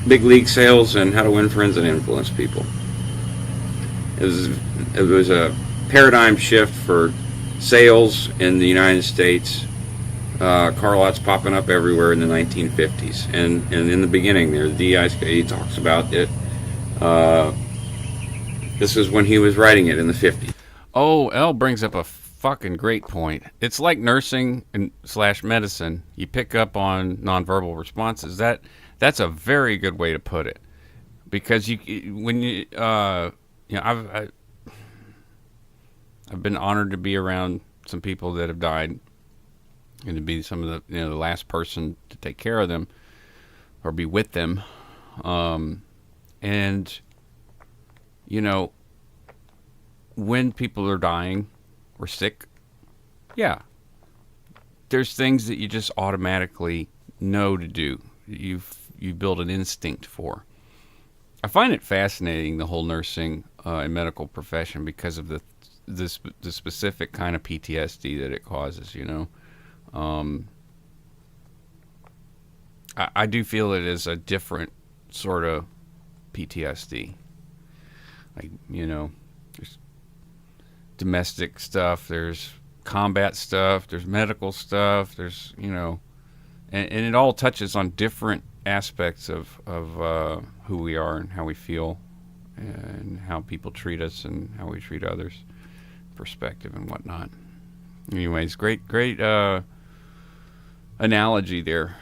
Big League Sales and How to Win Friends and Influence People. It was a paradigm shift for sales in the United States. Car lots popping up everywhere in the 1950s, and in the beginning there, the D.E.I. he talks about it. This is when he was writing it in the 50s. Oh, Elle brings up a fucking great point. It's like nursing and / medicine. You pick up on nonverbal responses. That's a very good way to put it, because I've been honored to be around some people that have died, and to be some of the the last person to take care of them or be with them, and when people are dying or sick, yeah, there's things that you just automatically know to do. You build an instinct for. I find it fascinating, the whole nursing and medical profession, because of the specific kind of PTSD that it causes. I do feel it is a different sort of PTSD. There's domestic stuff, there's combat stuff, there's medical stuff, there's and it all touches on different aspects of who we are and how we feel and how people treat us and how we treat others, perspective and whatnot. Anyways, great analogy there.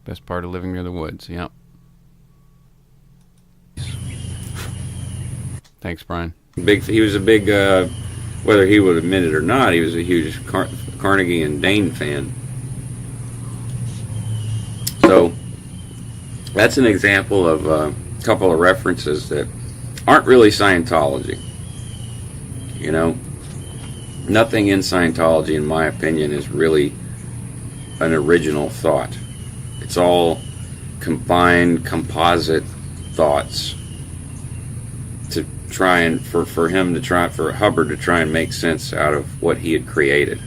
Best part of living near the woods. Yep. Thanks, Brian. He was a big, whether he would admit it or not, he was a huge Carnegie and Dane fan. So that's an example of a couple of references that aren't really Scientology. You know, nothing in Scientology, in my opinion, is really an original thought. It's all combined, composite thoughts to try and for Hubbard to try and make sense out of what he had created.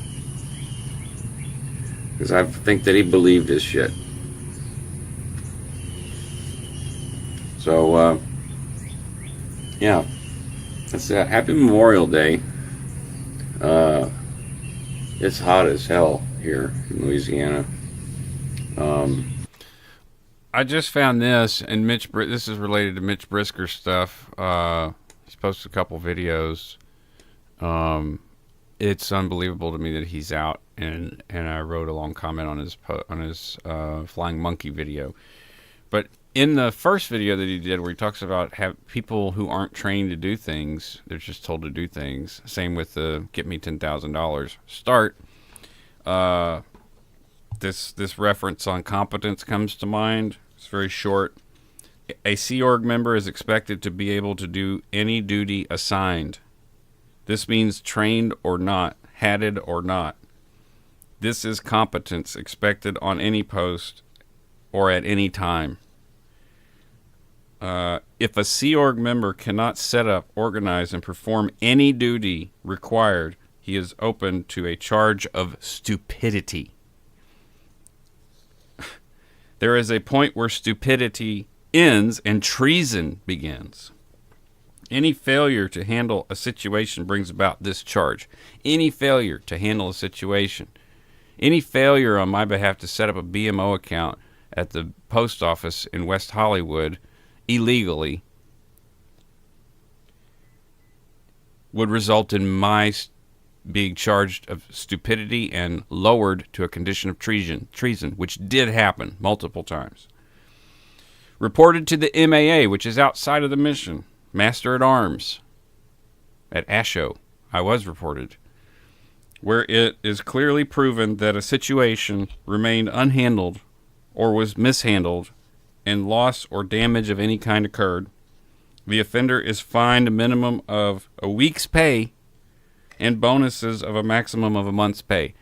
Because I think that he believed his shit. So, yeah, that's that. Happy Memorial Day. It's hot as hell here in Louisiana. I just found this, and this is related to Mitch Brisker's stuff. He's posted a couple videos. It's unbelievable to me that he's out, and I wrote a long comment on his flying monkey video. But in the first video that he did, where he talks about people who aren't trained to do things, they're just told to do things. Same with the "Get me $10,000" start. This reference on competence comes to mind. It's very short. A Sea Org member is expected to be able to do any duty assigned. This means trained or not, hatted or not. This is competence expected on any post or at any time. If a Sea Org member cannot set up, organize, and perform any duty required, he is open to a charge of stupidity. There is a point where stupidity ends and treason begins. Any failure to handle a situation brings about this charge. Any failure to handle a situation. Any failure on my behalf to set up a BMO account at the post office in West Hollywood illegally would result in my being charged of stupidity and lowered to a condition of treason, which did happen multiple times. Reported to the MAA, which is outside of the mission, Master at Arms at ASHO, I was reported, where it is clearly proven that a situation remained unhandled or was mishandled and loss or damage of any kind occurred. The offender is fined a minimum of a week's pay and bonuses of a maximum of a month's pay.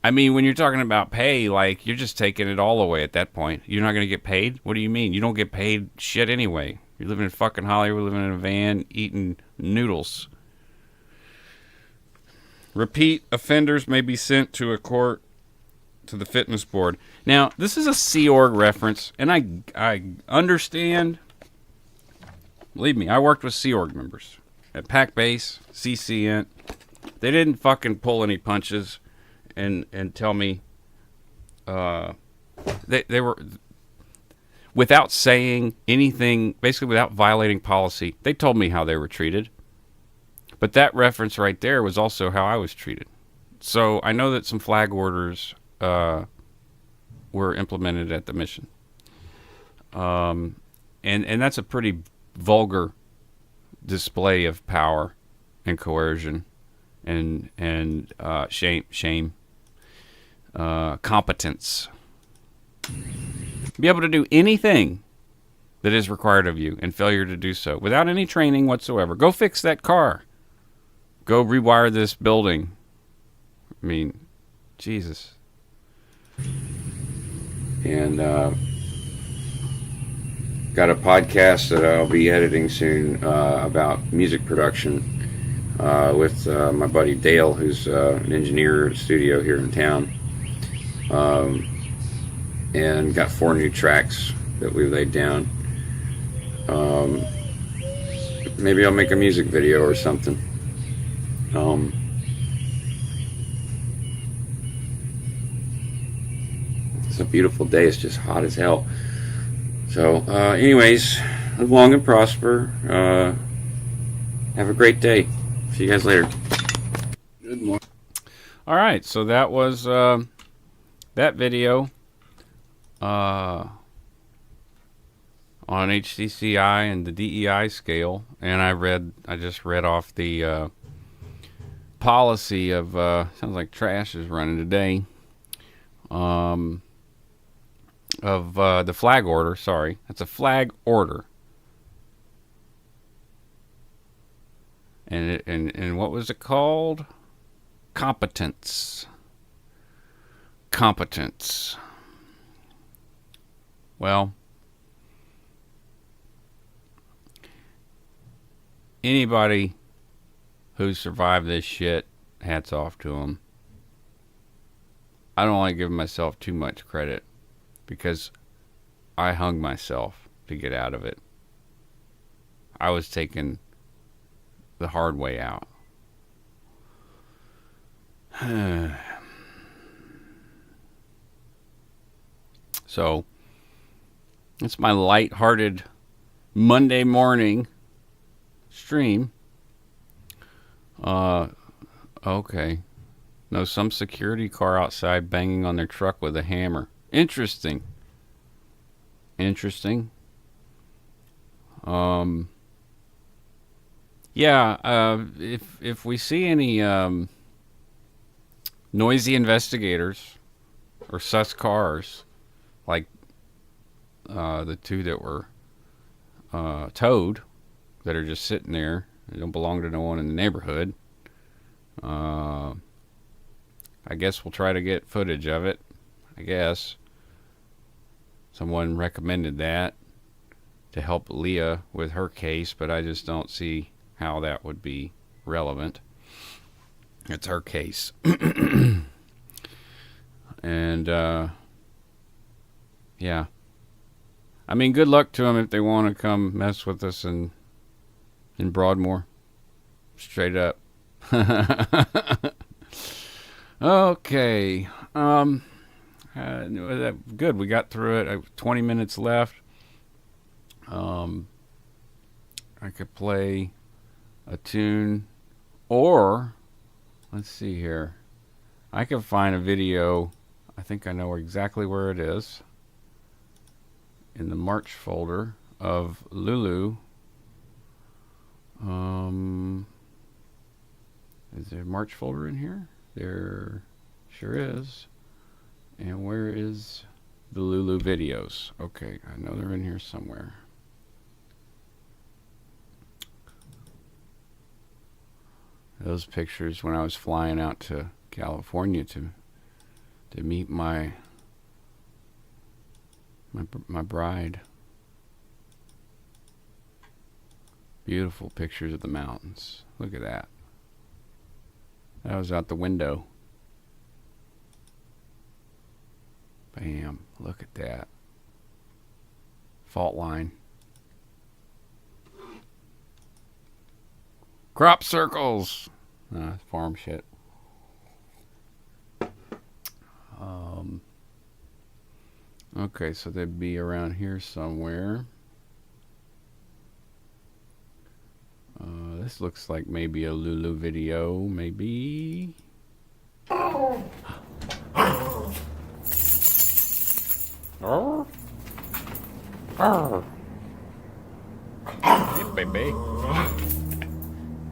I mean, when you're talking about pay, like, you're just taking it all away at that point. You're not going to get paid? What do you mean? You don't get paid shit anyway. You're living in fucking Hollywood, living in a van, eating noodles. Repeat offenders may be sent to a court, to the fitness board. Now, this is a Sea Org reference, and I understand. Believe me, I worked with Sea Org members at Pac Base, CCN. They didn't fucking pull any punches and tell me they were, without saying anything, basically without violating policy, they told me how they were treated. But that reference right there was also how I was treated. So I know that some flag orders were implemented at the mission. And that's a pretty vulgar display of power and coercion and shame, competence. Be able to do anything that is required of you and failure to do so without any training whatsoever. Go fix that car. Go rewire this building. I mean, Jesus. And got a podcast that I'll be editing soon about music production with my buddy Dale, who's an engineer at a studio here in town. And got 4 new tracks that we laid down. Maybe I'll make a music video or something. It's a beautiful day. It's just hot as hell. So, anyways, live long and prosper. Have a great day. See you guys later. Good morning. All right, so that was that video on H.C.C.I. and the D.E.I. scale, and I just read off the policy of sounds like trash is running today. Of the flag order. Sorry, that's a flag order. And what was it called? Competence. Competence. Well, anybody who survived this shit, hats off to them. I don't want to give myself too much credit because I hung myself to get out of it. I was taking the hard way out. So, it's my light-hearted Monday morning stream. Okay. No, some security car outside banging on their truck with a hammer. Interesting. Interesting. Yeah, if we see any noisy investigators or sus cars, like the two that were towed, that are just sitting there, they don't belong to no one in the neighborhood, I guess we'll try to get footage of it. I guess someone recommended that to help Leah with her case, but I just don't see how that would be relevant. It's her case. And yeah, I mean, good luck to them if they want to come mess with us in Broadmoor. Straight up. Okay. Good. We got through it. 20 minutes left. I could play a tune, or let's see here. I could find a video. I think I know exactly where it is. In the March folder of Lulu. Is there a March folder in here? There sure is. And where is the Lulu videos? Okay, I know they're in here somewhere. Those pictures when I was flying out to California to meet my bride. Beautiful pictures of the mountains. Look at that. That was out the window. Bam. Look at that. Fault line. Crop circles. Farm shit. Okay, so they'd be around here somewhere. This looks like maybe a Lulu video, maybe. Oh. Oh. Hey, baby.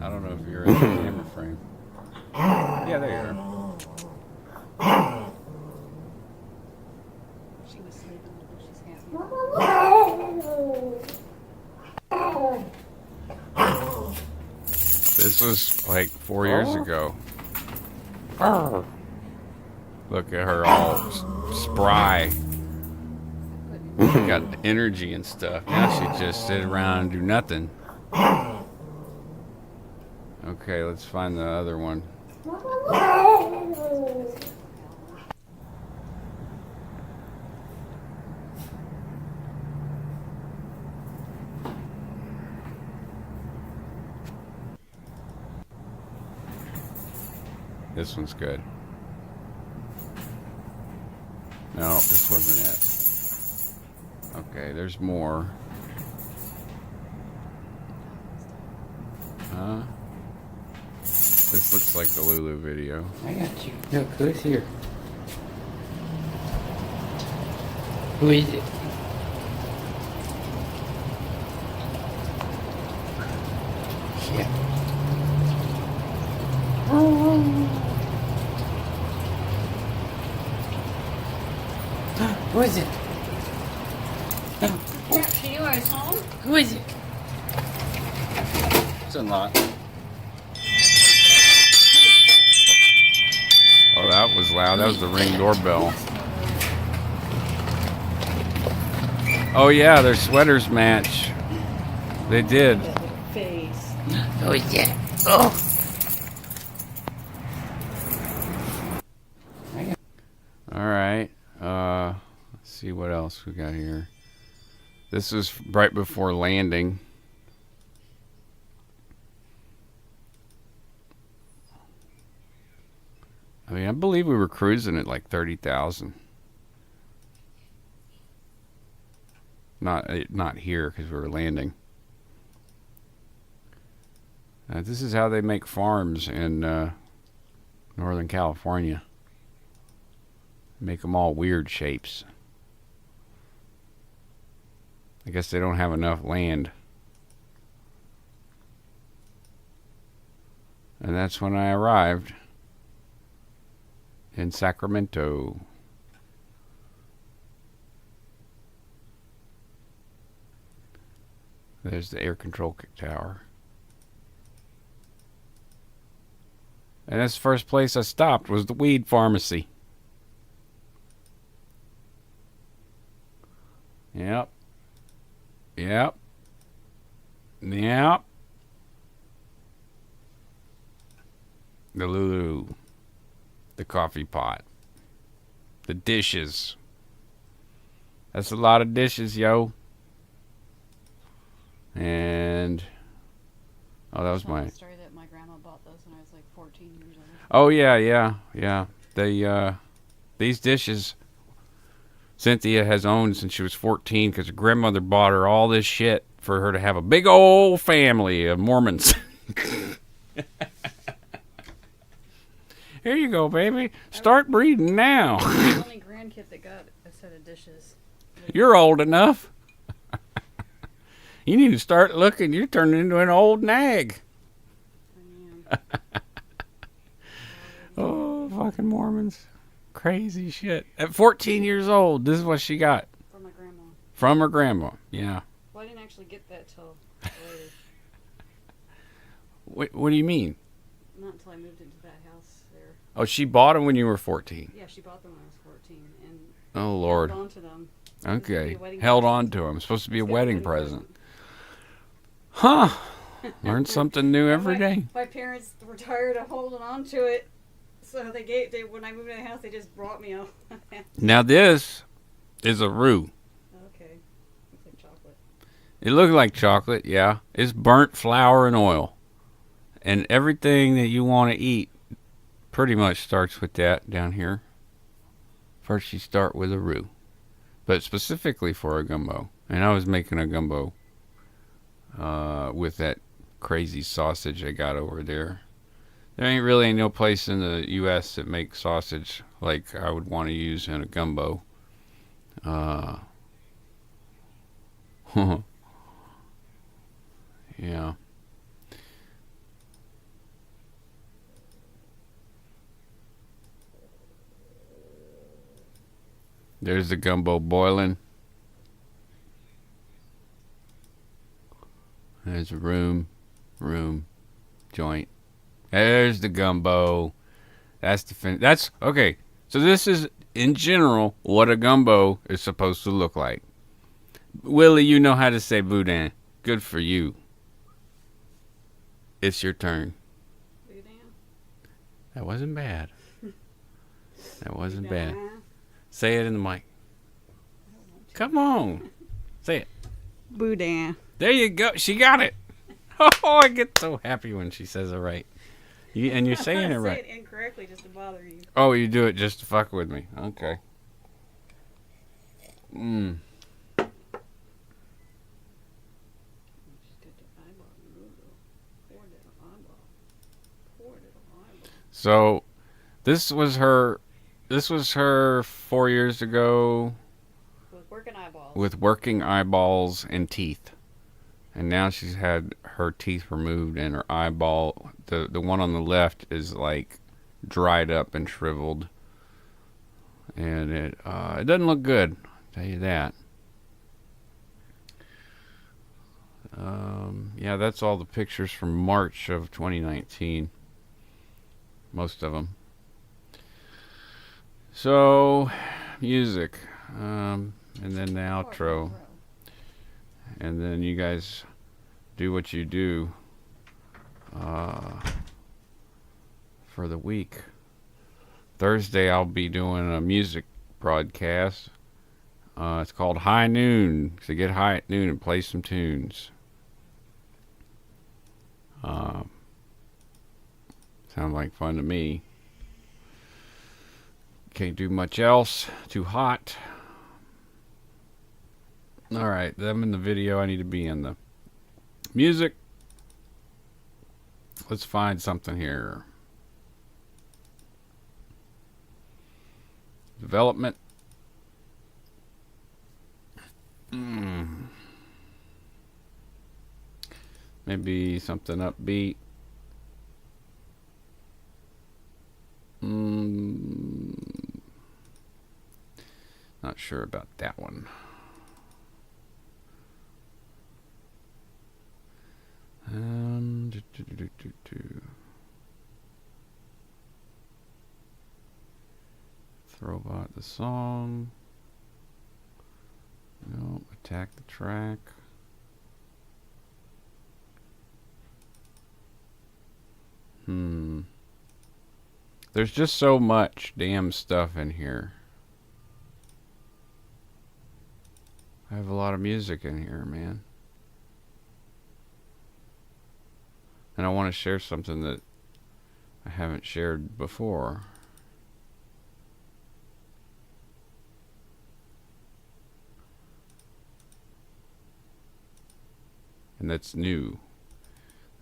I don't know if you're in the camera frame. Yeah, there you are. She was sleeping, she's happy. This was like 4 years ago. Look at her all spry. Got energy and stuff. Now she just sit around and do nothing. Okay, let's find the other one. This one's good. No, this wasn't it. Okay, there's more. Huh? This looks like the Lulu video. I got you. Look, who's here? Who is it? Shit. Who is it? She knew I was home? Who is it? It's unlocked. Oh, that was loud. That was the Ring doorbell. Oh, yeah, their sweaters match. They did. That little face. Who is it? Oh! All right. Let's see what else we got here. This is right before landing. I mean, I believe we were cruising at like 30,000. Not here because we were landing. This is how they make farms in Northern California. Make them all weird shapes. I guess they don't have enough land. And that's when I arrived in Sacramento. There's the air control tower. And that's the first place I stopped was the weed pharmacy. Yep. Yep. Yep. The Lulu. The coffee pot. The dishes. That's a lot of dishes, yo. And oh, that was Tell my the story that my grandma bought those when I was like 14 years old. Oh yeah. They these dishes Cynthia has owned since she was 14 because her grandmother bought her all this shit for her to have a big old family of Mormons. Here you go, baby. Start breeding now. I'm the only grandkid that got a set of dishes. You're old enough. You need to start looking. You're turning into an old nag. I am. Oh, fucking Mormons. Crazy shit. At 14 years old, this is what she got. From my grandma. From her grandma, yeah. Well, I didn't actually get that till later. What do you mean? Not until I moved into that house there. Oh, she bought them when you were 14. Yeah, she bought them when I was 14. And Oh, Lord. held on to them. Okay. It was supposed to be a wedding Held present. on to them. Supposed to be a It's got wedding present. Huh. Learn something new every day. My parents were tired of holding on to it. So they when I moved in the house, they just brought me a. Now this is a roux. Okay. Looks like chocolate. It looks like chocolate, yeah. It's burnt flour and oil. And everything that you want to eat pretty much starts with that down here. First you start with a roux. But specifically for a gumbo. And I was making a gumbo with that crazy sausage I got over there. There ain't really no place in the U.S. that makes sausage like I would want to use in a gumbo. Yeah. There's the gumbo boiling. There's a room, joint. There's the gumbo. That's the that's okay. So this is in general what a gumbo is supposed to look like. Willie, you know how to say boudin. Good for you. It's your turn. Boudin? That wasn't bad. That wasn't bad. Say it in the mic. Come on. Say it. Boudin. There you go. She got it. Oh, I get so happy when she says it right. And you're saying it right. I say it incorrectly just to bother you. Oh, you do it just to fuck with me. Okay. Mm. So this was her 4 years ago With working eyeballs. with working eyeballs and teeth. And now she's had her teeth removed and her eyeball, the one on the left is like dried up and shriveled. And it doesn't look good, I'll tell you that. Yeah, that's all the pictures from March of 2019. Most of them. So, music. And then the outro. And then you guys do what you do for the week. Thursday I'll be doing a music broadcast. It's called High Noon. So get high at noon and play some tunes. Sounds like fun to me. Can't do much else. Too hot. Alright, I'm in the video. I need to be in the music. Let's find something here. Development. Maybe something upbeat. Not sure about that one. Throwbot the song. No, attack the track. There's just so much damn stuff in here. I have a lot of music in here, man. And I want to share something that I haven't shared before. And that's new.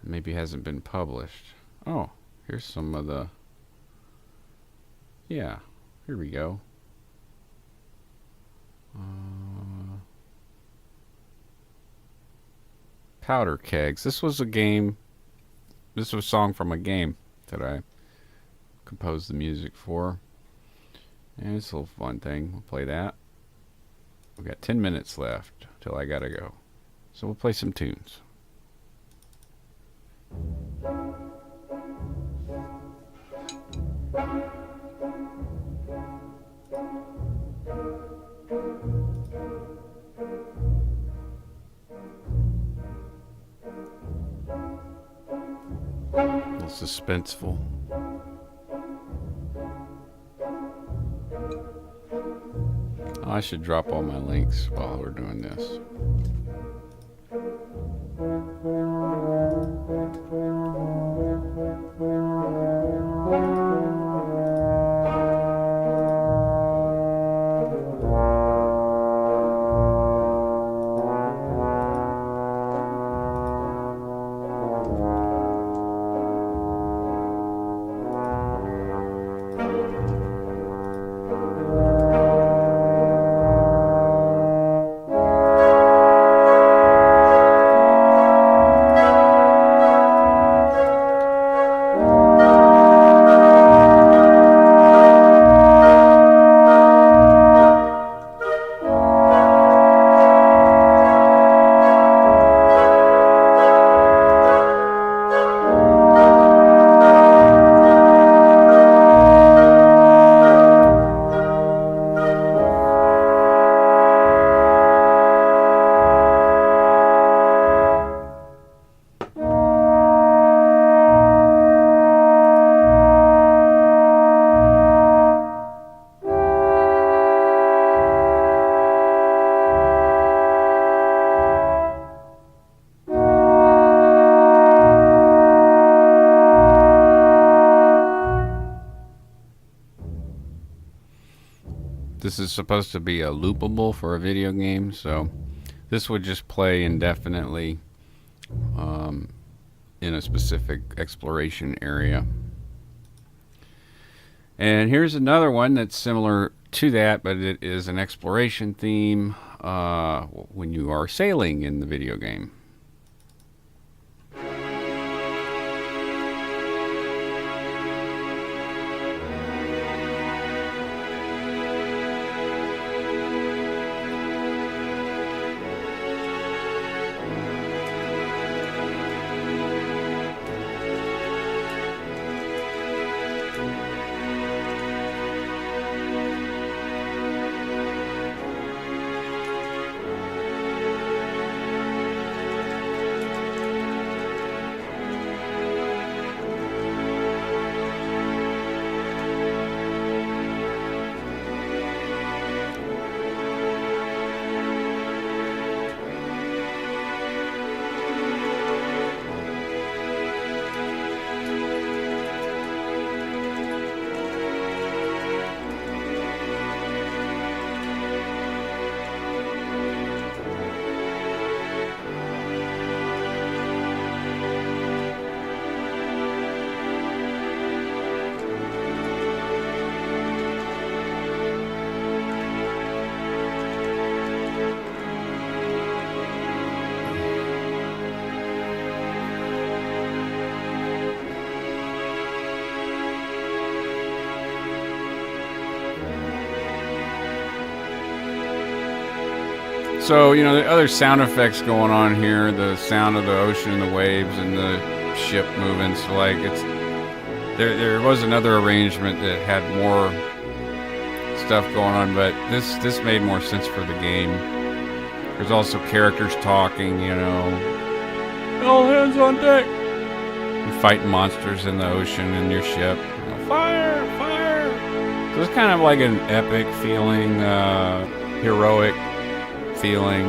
Maybe hasn't been published. Oh, here's some of the... Yeah, here we go. Powder Kegs. This was a game. This was a song from a game that I composed the music for. And it's a little fun thing. We'll play that. We've got 10 minutes left till I gotta go. So we'll play some tunes. A little suspenseful. Oh, I should drop all my links while we're doing this. this is supposed to be a loopable for a video game, so this would just play indefinitely in a specific exploration area. And here's another one that's similar to that, but it is an exploration theme when you are sailing in the video game. So, you know, the other sound effects going on here, the sound of the ocean and the waves and the ship moving. So, like, it's there was another arrangement that had more stuff going on, but this made more sense for the game. There's also characters talking, you know. All hands on deck. You're fighting monsters in the ocean in your ship. You know, fire, fire. So it's kind of like an epic feeling, heroic feeling.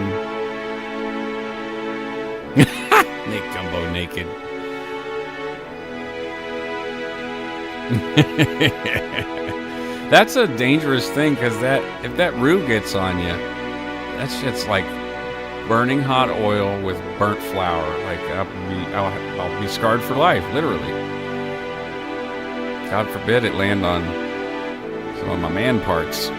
Nick Gumbo naked. That's a dangerous thing, because if that roux gets on you, that shit's like burning hot oil with burnt flour. Like I'll be scarred for life, literally. God forbid it land on some of my man parts.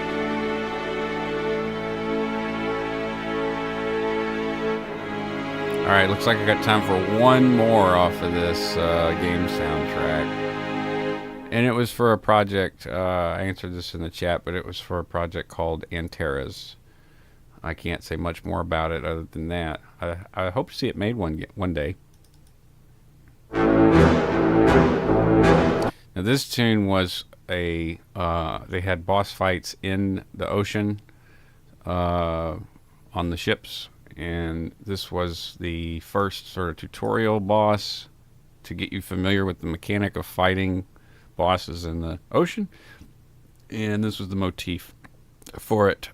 Alright, looks like I got time for one more off of this game soundtrack. And it was for a project, I answered this in the chat, but it was for a project called Antares. I can't say much more about it other than that. I hope to see it made one day. Now this tune was they had boss fights in the ocean on the ships. And this was the first sort of tutorial boss to get you familiar with the mechanic of fighting bosses in the ocean. And this was the motif for it.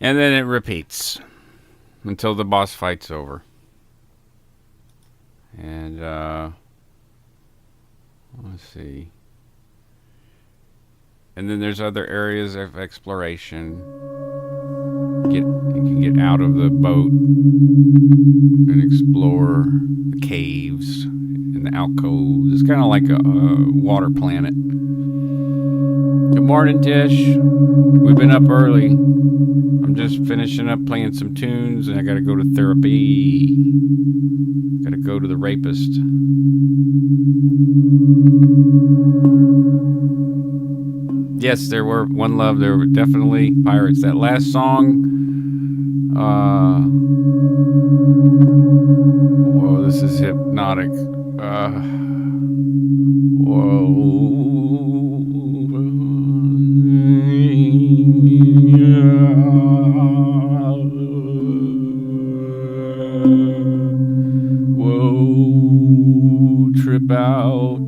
And then it repeats until the boss fight's over. And, let's see. And then there's other areas of exploration. You can get out of the boat and explore the caves and the alcoves. It's kind of like a water planet. Good morning, Tish. We've been up early. I'm just finishing up playing some tunes, and I gotta go to therapy. Gotta go to the rapist. Yes, there were One Love. There were definitely pirates. That last song. Whoa, this is hypnotic. Whoa, trip out.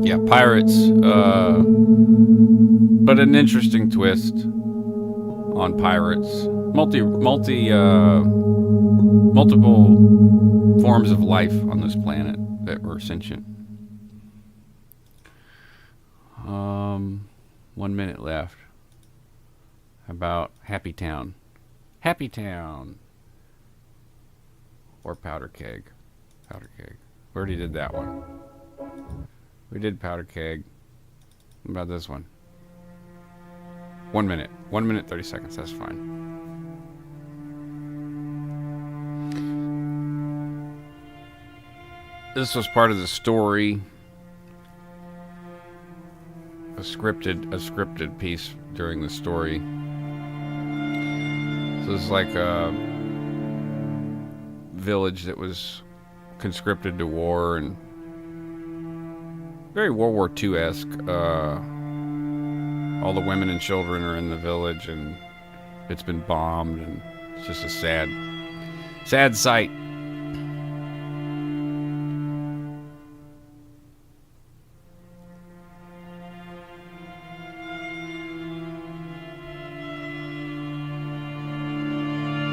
Yeah, pirates. But an interesting twist on pirates. Multiple forms of life on this planet that were sentient. 1 minute left. About Happy Town. Happy Town. Or Powder Keg. Powder Keg. We already did that one. We did Powder Keg. What about this one? 1 minute. 1 minute, 30 seconds. That's fine. This was part of the story. A scripted piece during the story. So it's like a village that was conscripted to war and very World War II-esque. All the women and children are in the village, and it's been bombed, and it's just a sad sight.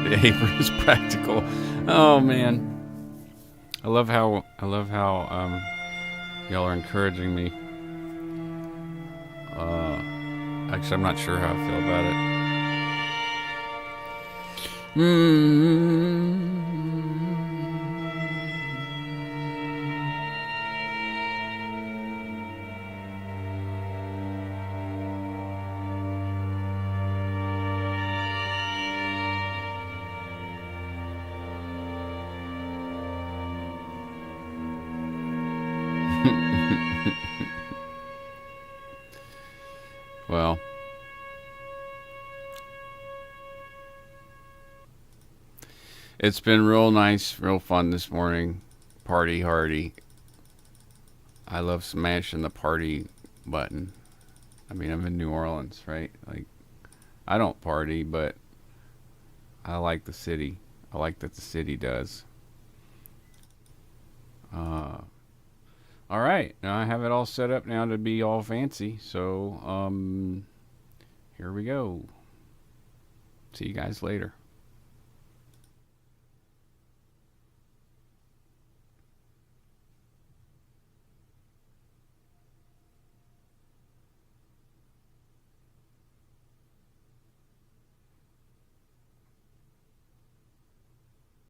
The apron is practical. Oh man, I love how y'all are encouraging me. Actually, I'm not sure how I feel about it. Well, it's been real nice, real fun this morning. Party hardy. I love smashing the party button. I mean, I'm in New Orleans, right? Like, I don't party, but I like the city. I like that the city does. All right, now I have it all set up now to be all fancy. So, here we go. See you guys later.